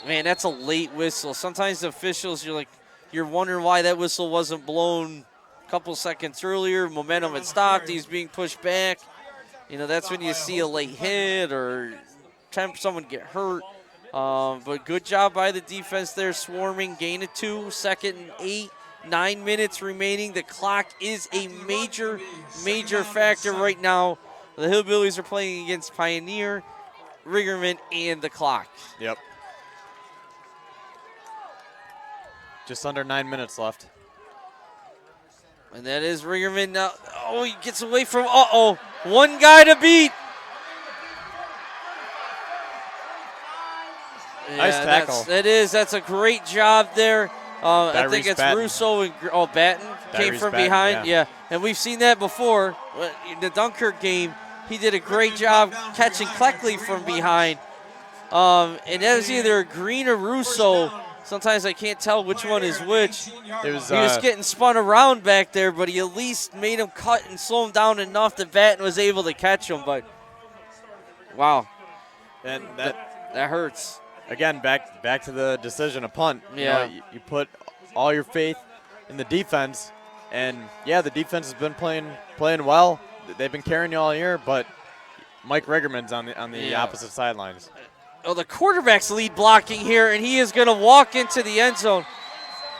man. That's a late whistle. Sometimes the officials, you're wondering why that whistle wasn't blown a couple seconds earlier. Momentum had stopped. He's being pushed back. That's when you see a late hit or someone get hurt. But good job by the defense there, swarming, gain of 2, 2nd and 8, 9 minutes remaining. The clock is a major, major factor right now. The Hillbillies are playing against Pioneer, Rigerman, and the clock. Yep. Just under 9 minutes left. And that is Rigerman now. Oh, he gets away from, one guy to beat. Nice tackle. That's a great job there. I think it's Batten. Russo and Batten came from Batten, behind. Yeah, and we've seen that before. In the Dunkirk game, he did a great job catching Cleckley from behind. And that was either Green or Russo. Sometimes I can't tell which one is which. He was getting spun around back there, but he at least made him cut and slow him down enough that Batten was able to catch him. But, wow. And that hurts. Again, back to the decision, a punt. Yeah. You put all your faith in the defense, and the defense has been playing well. They've been carrying you all year, but Mike Rigerman's on the opposite sidelines. Oh, the quarterback's lead blocking here, and he is going to walk into the end zone.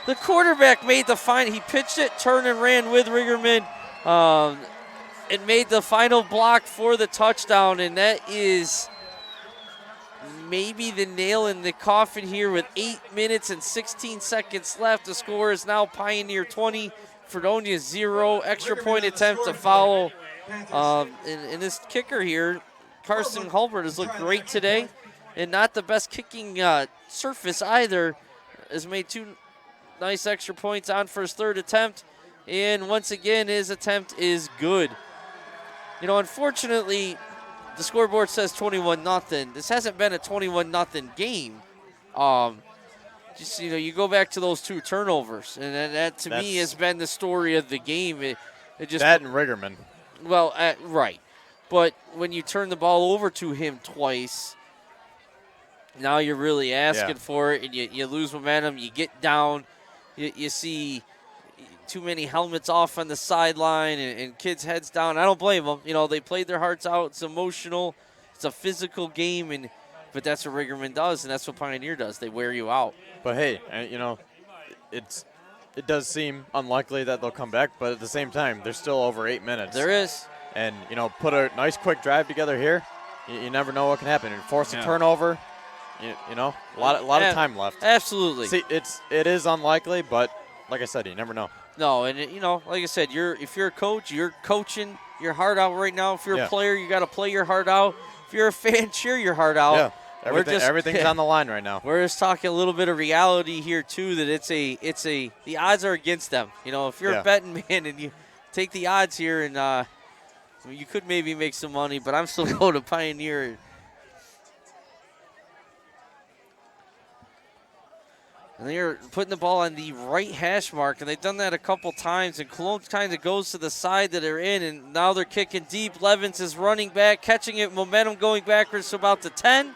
The quarterback made the final. He pitched it, turned and ran with Rigerman, and made the final block for the touchdown, and that is maybe the nail in the coffin here with 8 minutes and 16 seconds left. The score is now Pioneer 20, Fredonia 0. Extra point attempt to follow. And this kicker here, Carson Hulbert, has looked great today. And not the best kicking surface either. Has made 2 nice extra points on for his 3rd attempt. And once again, his attempt is good. Unfortunately, the scoreboard says 21-0. This hasn't been a 21-0 game. You go back to those 2 turnovers, and that to me has been the story of the game. It just that and Rigerman. Well, right, but when you turn the ball over to him twice, now you're really asking for it, and you lose momentum. You get down. You see too many helmets off on the sideline and kids' heads down. I don't blame them. They played their hearts out. It's emotional. It's a physical game, but that's what Rigerman does, and that's what Pioneer does. They wear you out. But, hey, it does seem unlikely that they'll come back, but at the same time, there's still over 8 minutes. There is. And, put a nice quick drive together here. You never know what can happen. And force a turnover. A lot of time left. Absolutely. See, it is unlikely, but like I said, you never know. No, and like I said, if you're a coach, you're coaching your heart out right now. If you're a player, you got to play your heart out. If you're a fan, cheer your heart out. Yeah, everything's on the line right now. We're just talking a little bit of reality here too. That the odds are against them. If you're a betting man and you take the odds here, and you could maybe make some money, but I'm still going to Pioneer. And they're putting the ball on the right hash mark, and they've done that a couple times. And Cologne kind of goes to the side that they're in, and now they're kicking deep. Levins is running back, catching it, momentum going backwards to about the 10.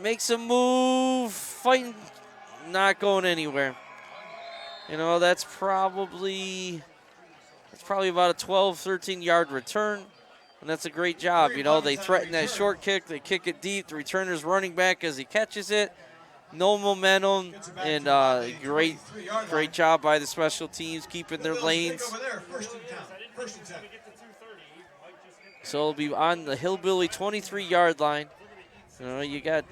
Makes a move, fighting, not going anywhere. That's probably about a 12, 13-yard return, and that's a great job. They threaten that short kick, they kick it deep. The returner's running back as he catches it. No momentum, and great job by the special teams keeping their lanes. So it'll be on the Hillbilly 23-yard line. You got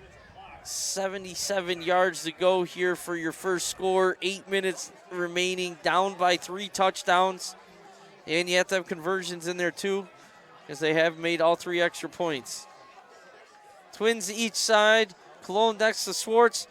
77 yards to go here for your first score. 8 minutes remaining, down by 3 touchdowns. And you have to have conversions in there too. as they have made all 3 extra points. Twins each side. Cologne next to Schwartz.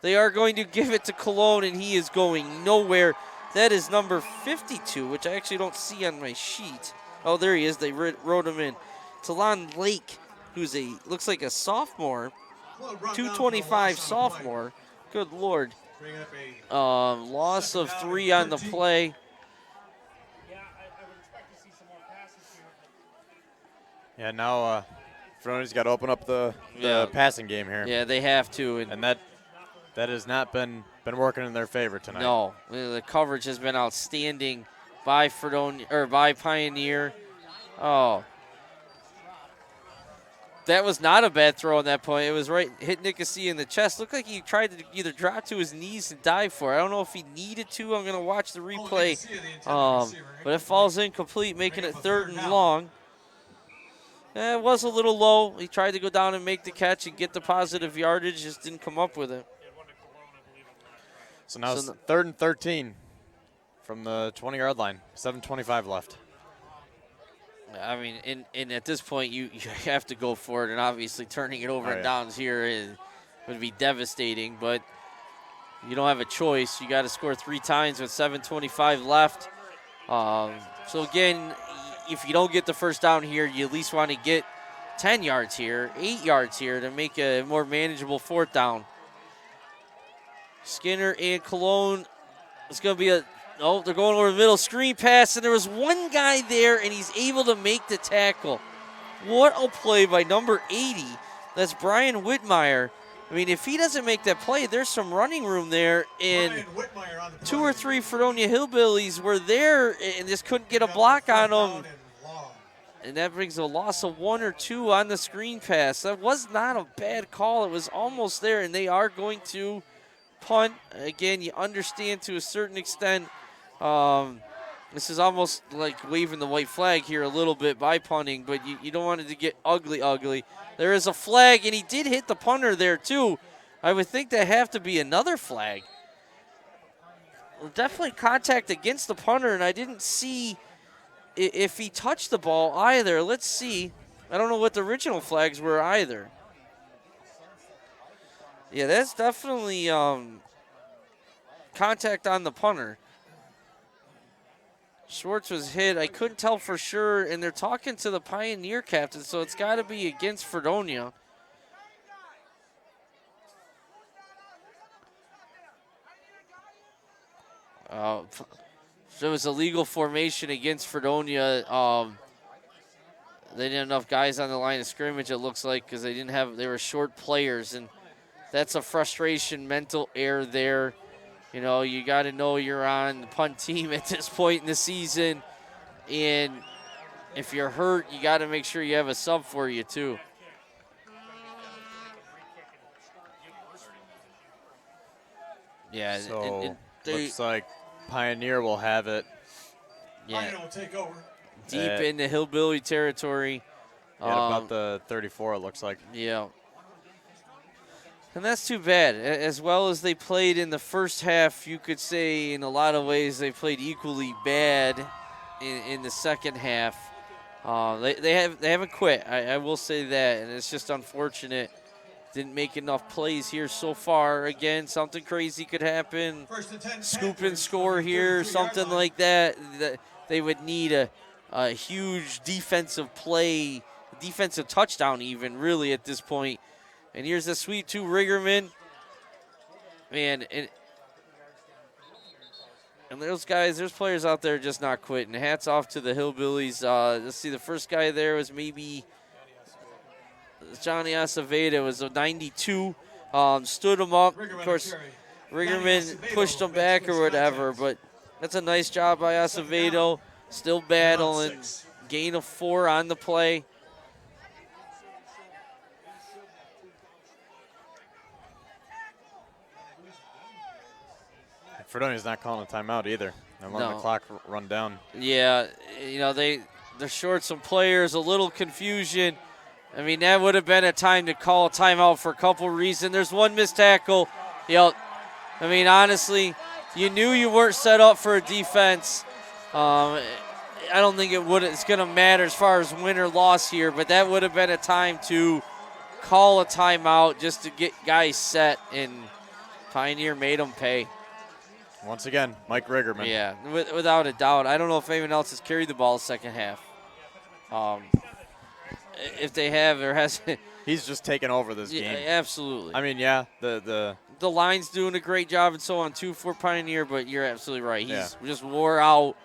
They are going to give it to Cologne, and he is going nowhere. That is number 52, which I actually don't see on my sheet. Oh, there he is. They wrote him in. Talon Lake, who's looks like a sophomore, 225 sophomore. Good Lord. Loss of 3 on the play. Yeah, I would expect to see some more passes here. Yeah, now Fredonia's got to open up the passing game here. Yeah, they have to. And that has not been working in their favor tonight. No, the coverage has been outstanding by Fredonia or by Pioneer. Oh, that was not a bad throw on that point. It was hit Nicosia in the chest. Looked like he tried to either drop to his knees and dive for it. I don't know if he needed to. I'm going to watch the replay. But it falls incomplete, making it 3rd and long. It was a little low. He tried to go down and make the catch and get the positive yardage, just didn't come up with it. So now it's 3rd and 13 from the 20-yard line. 7:25 left. I mean, and at this point, you have to go for it, and obviously turning it over and downs here would be devastating, but you don't have a choice. You got to score 3 times with 7:25 left. So again, if you don't get the first down here, you at least want to get 10 yards here, 8 yards here to make a more manageable 4th down. Skinner and Cologne. It's going to be they're going over the middle. Screen pass, and there was one guy there, and he's able to make the tackle. What a play by number 80. That's Brian Whitmire. I mean, if he doesn't make that play, there's some running room there, and 2 or 3 Fredonia Hillbillies were there and just couldn't get a block on them. And that brings a loss of 1 or 2 on the screen pass. That was not a bad call. It was almost there, and they are going to punt. Again, you understand to a certain extent. This is almost like waving the white flag here a little bit by punting, but you don't want it to get ugly. There is a flag, and he did hit the punter there too. I would think that have to be another flag. Definitely contact against the punter, and I didn't see if he touched the ball either. Let's see. I don't know what the original flags were either. Yeah, that's definitely contact on the punter. Schwartz was hit. I couldn't tell for sure, and they're talking to the Pioneer captain, so it's got to be against Fredonia. So it was a legal formation against Fredonia. They didn't have enough guys on the line of scrimmage, it looks like, because they were short players, and that's a frustration, mental error there. You know, you got to know you're on the punt team at this point in the season, and if you're hurt, you got to make sure you have a sub for you too. Yeah, so looks like Pioneer will have it. Yeah, Pioneer will take over. Deep into Hillbilly territory. At about the 34, it looks like. Yeah. And that's too bad. As well as they played in the first half, you could say in a lot of ways they played equally bad in the second half. They haven't quit. I will say that, and it's just unfortunate. Didn't make enough plays here so far. Again, something crazy could happen. Scoop and score here, something like that. They would need a huge defensive play, defensive touchdown even, really, at this point. And here's the sweep to Riggerman. Man, and those guys, there's players out there just not quitting. Hats off to the Hillbillies. Let's see, the first guy there was maybe Johnny Acevedo. Was a 92. Stood him up. Of course, Riggerman pushed him back or whatever, but that's a nice job by Acevedo. Still battling. Gain of 4 on the play. Fredonia's not calling a timeout either. They're letting the clock run down. Yeah, you know, they're short some players, a little confusion. I mean, that would have been a time to call a timeout for a couple reasons. There's one missed tackle. I mean, honestly, you knew you weren't set up for a defense. I don't think it's going to matter as far as win or loss here, but that would have been a time to call a timeout just to get guys set, and Pioneer made them pay. Once again, Mike Riggerman. Yeah, without a doubt. I don't know if anyone else has carried the ball second half. If they have, there has. He's just taken over this Yeah, game. absolutely. I mean, yeah, the line's doing a great job and so on too for Pioneer, but you're absolutely right. He's Yeah. just wore out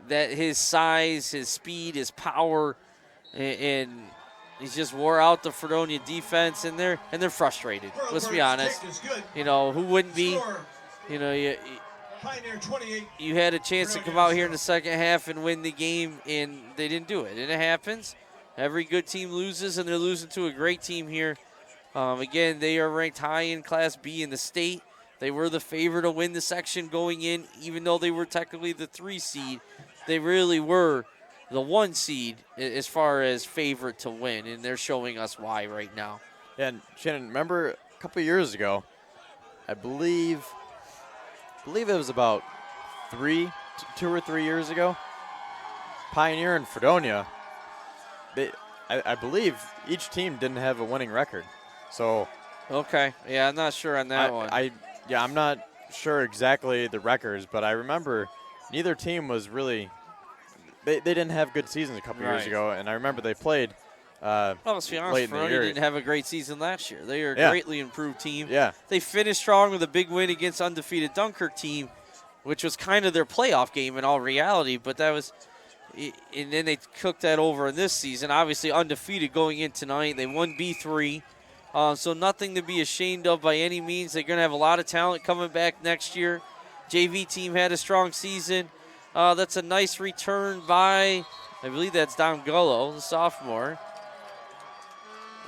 that his size, his speed, his power, and he's just wore out the Fredonia defense, and they're frustrated. Let's be honest. You know, who wouldn't be? You know, you had a chance to come out here in the second half and win the game, and they didn't do it. And it happens. Every good team loses, and they're losing to a great team here. Again, they are ranked high in Class B in the state. They were the favorite to win the section going in, even though they were technically the 3 seed. They really were the 1 seed as far as favorite to win, and they're showing us why right now. And Shannon, remember a couple years ago, I believe it was about 2 or 3 years ago, Pioneer and Fredonia, I believe each team didn't have a winning record. So okay, yeah, I'm not sure on that one. I'm not sure exactly the records, but I remember neither team was really they didn't have good seasons a couple years ago, and I remember they played let's be honest, late in the Fredonia year. didn't have a great season last year. They are a greatly improved team. Yeah. They finished strong with a big win against undefeated Dunkirk team, which was kind of their playoff game in all reality, but that was – and then they cooked that over in this season. Obviously undefeated going in tonight. They won B3, so nothing to be ashamed of by any means. They're going to have a lot of talent coming back next year. JV team had a strong season. That's a nice return by, I believe that's Dom Gullo, the sophomore.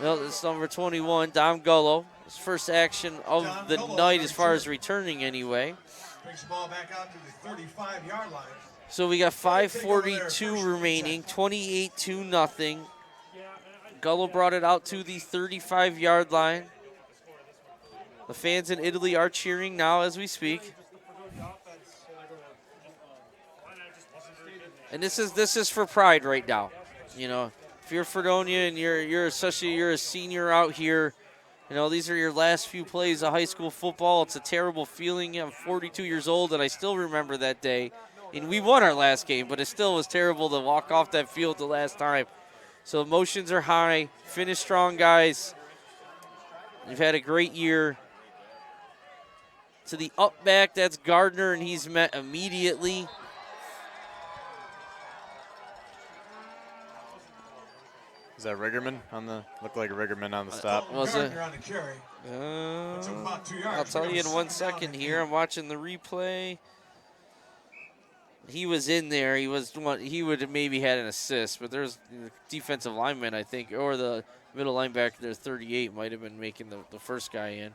Well, it's number 21, Dom Gullo. His first action of the night as far as returning anyway. Brings the ball back out to the 35-yard line. So we got 5:42 remaining, 28-0. Gullo brought it out to the 35-yard line. The fans in Italy are cheering now as we speak. And this is for pride right now. You know, if you're Fredonia and you're a senior out here, you know, these are your last few plays of high school football. It's a terrible feeling. I'm 42 years old, and I still remember that day. And we won our last game, but it still was terrible to walk off that field the last time. So emotions are high. Finish strong, guys. You've had a great year. To the up back, that's Gardner, and he's met immediately. Is that Riggerman on the? Looked like a Riggerman on the stop. Was it? On the carry. About 2 yards. I'll tell you in 1 second here. I'm watching the replay. He was in there. He would have maybe had an assist, but there's the defensive lineman, I think, or the middle linebacker there, 38, might have been making the first guy in.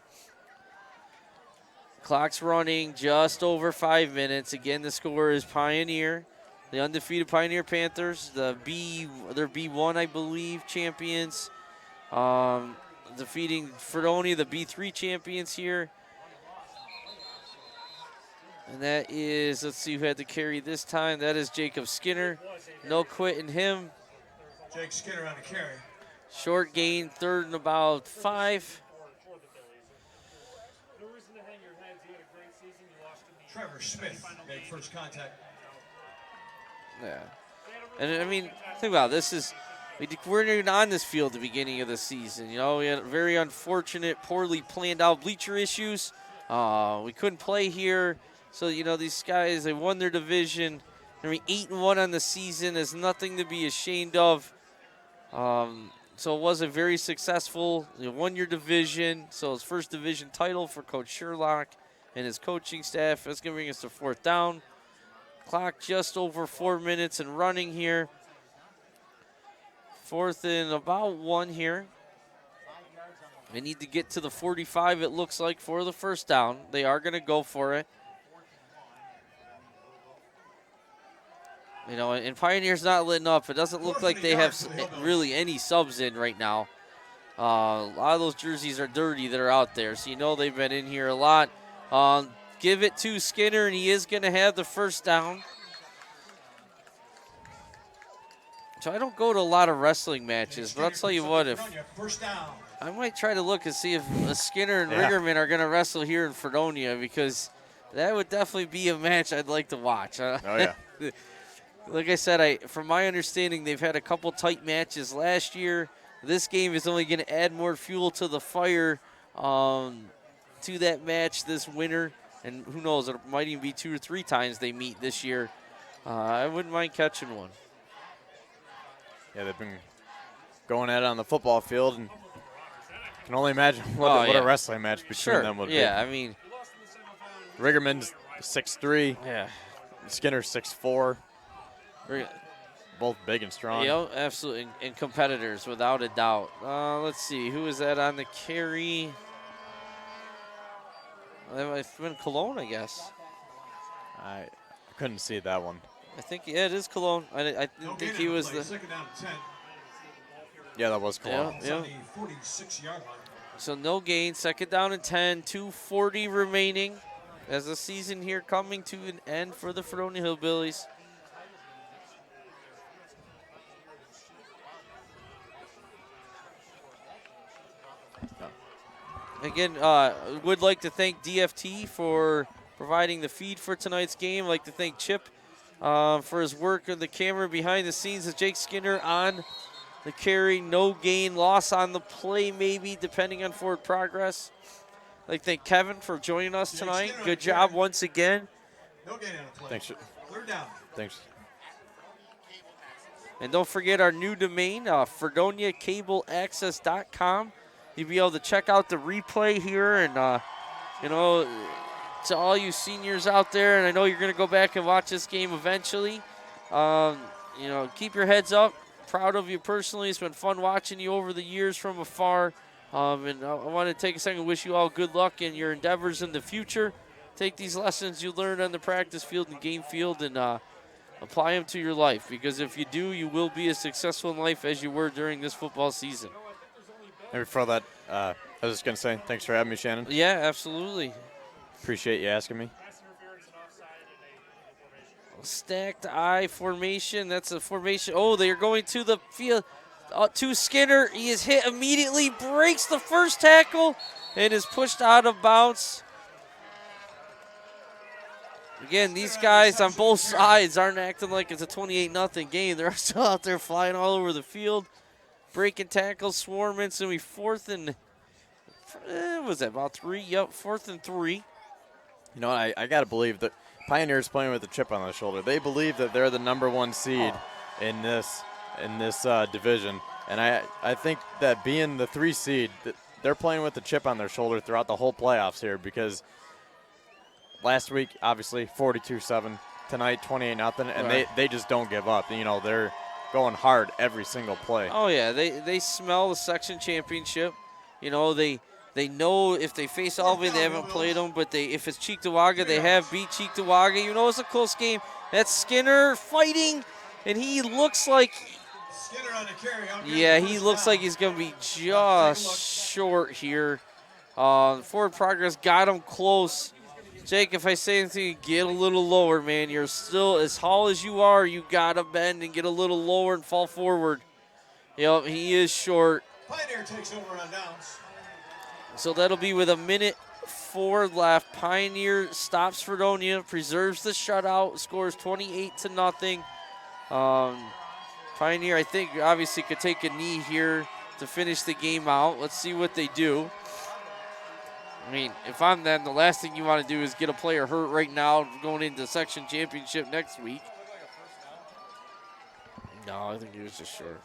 Clock's running just over 5 minutes. Again, the score is Pioneer, the undefeated Pioneer Panthers, they're B1, I believe, champions, defeating Fredonia, the B3 champions here. And that is, let's see who had to carry this time. That is Jacob Skinner. No quitting him. Jake Skinner on the carry. Short gain, 3rd and about 5. Trevor Smith made first contact. Yeah. And I mean, think about it. This is, we weren't even on this field at the beginning of the season. You know, we had very unfortunate, poorly planned out bleacher issues. We couldn't play here. So, you know, these guys, they won their division. I mean, 8-1 on the season is nothing to be ashamed of. So it was a very successful, you won your division. So his first division title for Coach Sherlock and his coaching staff. That's going to bring us to 4th down. Clock just over 4 minutes and running here. 4th and about 1 here. They need to get to the 45, it looks like, for the first down. They are going to go for it. You know, and Pioneer's not letting up. It doesn't look like they have really any subs in right now. A lot of those jerseys are dirty that are out there, so you know they've been in here a lot. Give it to Skinner, and he is going to have the first down. So I don't go to a lot of wrestling matches, but I'll tell you what, if First down. I might try to look and see if Skinner and Yeah. Riggerman are going to wrestle here in Fredonia, because that would definitely be a match I'd like to watch. Oh, yeah. Like I said, from my understanding, they've had a couple tight matches last year. This game is only going to add more fuel to the fire to that match this winter. And who knows, it might even be 2 or 3 times they meet this year. I wouldn't mind catching one. Yeah, they've been going at it on the football field, and can only imagine what a wrestling match between them would be. Yeah, I mean, Riggerman's 6'3", yeah. Skinner's 6'4", both big and strong. Yeah, absolutely, and competitors without a doubt. Let's see, who is that on the carry? It's been Cologne, I guess. I couldn't see that one. I think, yeah, it is Cologne. I didn't think he was the. Second down and 10. Yeah, that was cool. Yeah, It's on the 46-yard line. So no gain. Second down and 10. 2:40 remaining as the season here coming to an end for the Fredonia Hillbillies. Again, would like to thank DFT for providing the feed for tonight's game. Like to thank Chip for his work on the camera behind the scenes of Jake Skinner on the carry. No gain, loss on the play maybe, depending on forward progress. I'd like to thank Kevin for joining us tonight. Good job once again. No gain on the play. Thanks. Third down. Thanks. And don't forget our new domain, FredoniaCableAccess.com. You'll be able to check out the replay here, and, to all you seniors out there, and I know you're going to go back and watch this game eventually. Keep your heads up. Proud of you personally. It's been fun watching you over the years from afar. And I want to take a second to wish you all good luck in your endeavors in the future. Take these lessons you learned on the practice field and game field and apply them to your life, because if you do, you will be as successful in life as you were during this football season. And before that, I was just going to say thanks for having me, Shannon. Yeah, absolutely. Appreciate you asking me. Stacked I formation. That's a formation. Oh, they are going to the field. To Skinner. He is hit immediately, breaks the first tackle, and is pushed out of bounds. Again, these guys on both sides aren't acting like it's a 28-0 game. They're still out there flying all over the field, breaking tackles, swarming. So we fourth and, was that about 3? Yep, 4th and 3. You know, I got to believe that Pioneers playing with a chip on their shoulder. They believe that they're the #1 seed in this division. And I think that being the 3 seed, that they're playing with a chip on their shoulder throughout the whole playoffs here, because last week, obviously, 42-7. Tonight, 28-0. And Right. they just don't give up. You know, they're going hard every single play. Oh, yeah, they smell the section championship. You know, they know if they face Albany, they haven't played them, but if it's Cheektowaga, they have beat Cheektowaga. You know it's a close game. That's Skinner fighting, and he looks like, Skinner on the carry. yeah, he looks like he's going to be just short here. Forward progress got him close. Jake, if I say anything, get a little lower, man. You're still as tall as you are. You got to bend and get a little lower and fall forward. Yep, he is short. Pioneer takes over on downs. So that'll be with 1:04 left. Pioneer stops Fredonia, preserves the shutout, scores 28-0. Pioneer, I think, obviously could take a knee here to finish the game out. Let's see what they do. I mean, if I'm them, the last thing you want to do is get a player hurt right now going into section championship next week. No, I think he was just short.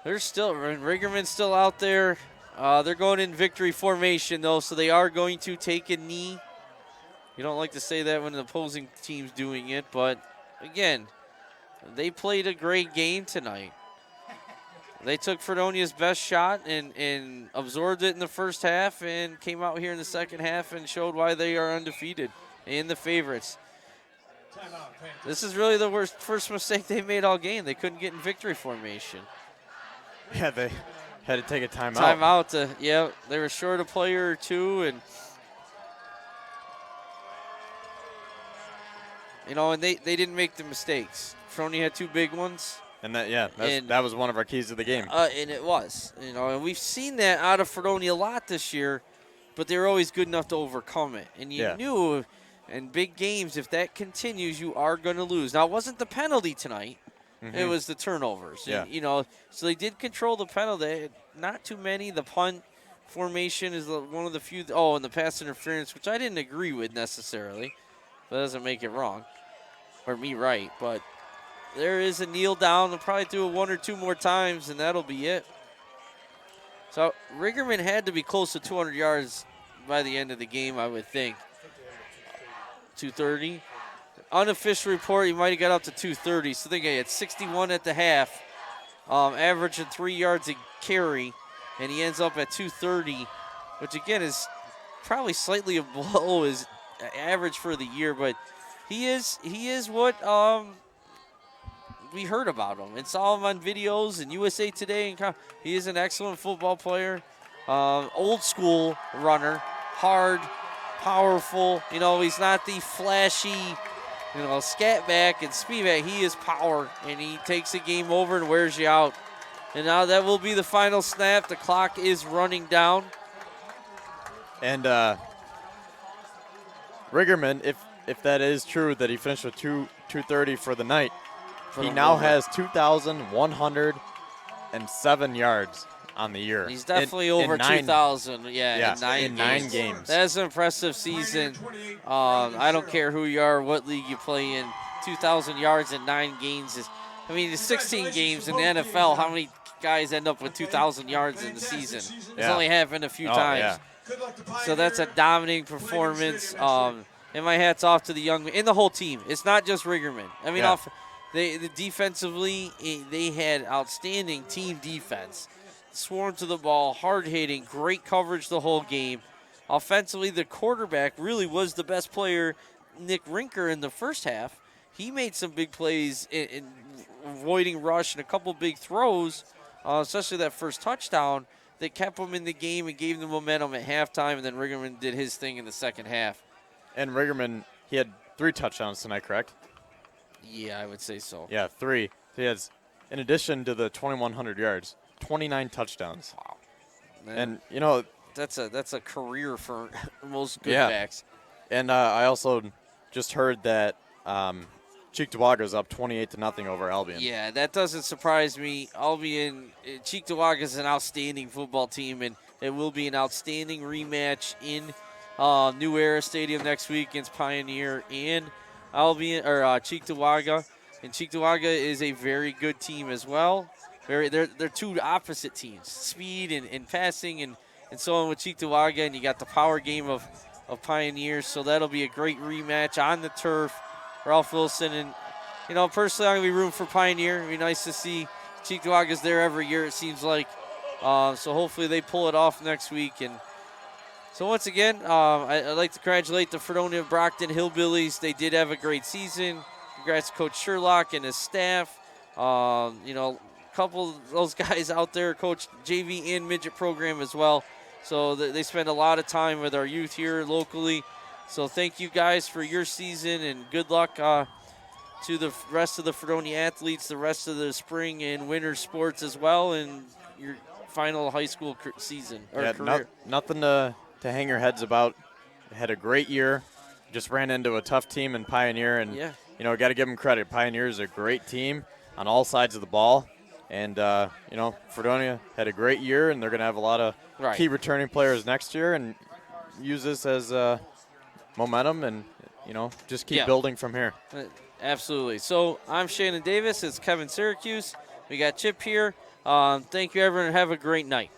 They're still, Riggerman's still out there. They're going in victory formation, though, so they are going to take a knee. You don't like to say that when the opposing team's doing it, but again, they played a great game tonight. They took Fredonia's best shot and absorbed it in the first half and came out here in the second half and showed why they are undefeated and the favorites. This is really the first mistake they made all game. They couldn't get in victory formation. Yeah, they had to take a timeout. Timeout. Yeah, they were short a player or two, and and they didn't make the mistakes. Fredonia had 2 big ones. And that was one of our keys to the game. And it was, and we've seen that out of Fredonia a lot this year, but they're always good enough to overcome it. And you knew in big games, if that continues, you are going to lose. Now, it wasn't the penalty tonight. It was the turnovers. Yeah. And, so they did control the penalty. Not too many. The punt formation is one of the few. Oh, and the pass interference, which I didn't agree with necessarily. But that doesn't make it wrong. Or me right. But there is a kneel down. They'll probably do it 1 or 2 more times, and that'll be it. So Rigerman had to be close to 200 yards by the end of the game, I would think. 230. Unofficial report, he might have got up to 230. So I think he had 61 at the half, averaging 3 yards a carry, and he ends up at 230, which again is probably slightly below his average for the year. But he is what we heard about him and saw him on videos and USA Today. And he is an excellent football player, old school runner, hard, powerful. He's not the flashy, scat back and speed back. He is power, and he takes the game over and wears you out. And now that will be the final snap. The clock is running down. And Rigerman, if that is true that he finished with 230 for the night, he now has 2,107 yards on the year. He's definitely over 2,000. In 9 games. That's an impressive season. I don't care who you are, what league you play in. 2,000 yards in 9 games is. I mean, it's 16 games in the NFL. How many guys end up with 2,000 yards in the season? It's only happened a few times. Yeah. So that's a dominating performance. And my hat's off to the young man and the whole team. It's not just Rigerman. I mean, defensively, they had outstanding team defense. Swarmed to the ball, hard hitting, great coverage the whole game. Offensively, the quarterback really was the best player, Nick Rinker, in the first half. He made some big plays in avoiding rush and a couple big throws, especially that first touchdown that kept him in the game and gave them momentum at halftime. And then Rigerman did his thing in the second half. And Rigerman, he had 3 touchdowns tonight, correct? Yeah, I would say so. Yeah, 3. He has, in addition to the 2,100 yards, 29 touchdowns. Wow. And, that's a career for most good backs. And I also just heard that Cheektowaga up 28-0 over Albion. Yeah, that doesn't surprise me. Albion, Cheektowaga is an outstanding football team, and it will be an outstanding rematch in New Era Stadium next week against Pioneer and Albion or Cheektowaga. And Cheektowaga is a very good team as well. They're 2 opposite teams, speed and passing and so on with Cheektowaga, and you got the power game of Pioneers. So that'll be a great rematch on the turf. Ralph Wilson, and personally, I'm gonna be rooting for Pioneer. It'd be nice to see Cheektowagas there every year, it seems like. So hopefully they pull it off next week. And so once again, I'd like to congratulate the Fredonia Brockton Hillbillies. They did have a great season. Congrats to Coach Sherlock and his staff. A couple of those guys out there coach JV and midget program as well. So they spend a lot of time with our youth here locally. So thank you guys for your season, and good luck to the rest of the Fredonia athletes, the rest of the spring and winter sports as well, and your final high school season or career. Nothing to hang your heads about. Had a great year. Just ran into a tough team in Pioneer, and got to give them credit. Pioneer is a great team on all sides of the ball, and Fredonia had a great year, and they're going to have a lot of key returning players next year, and use this as momentum, and just keep building from here. Absolutely. So I'm Shannon Davis. It's Kevin Syracuse. We got Chip here. Thank you, everyone, and have a great night.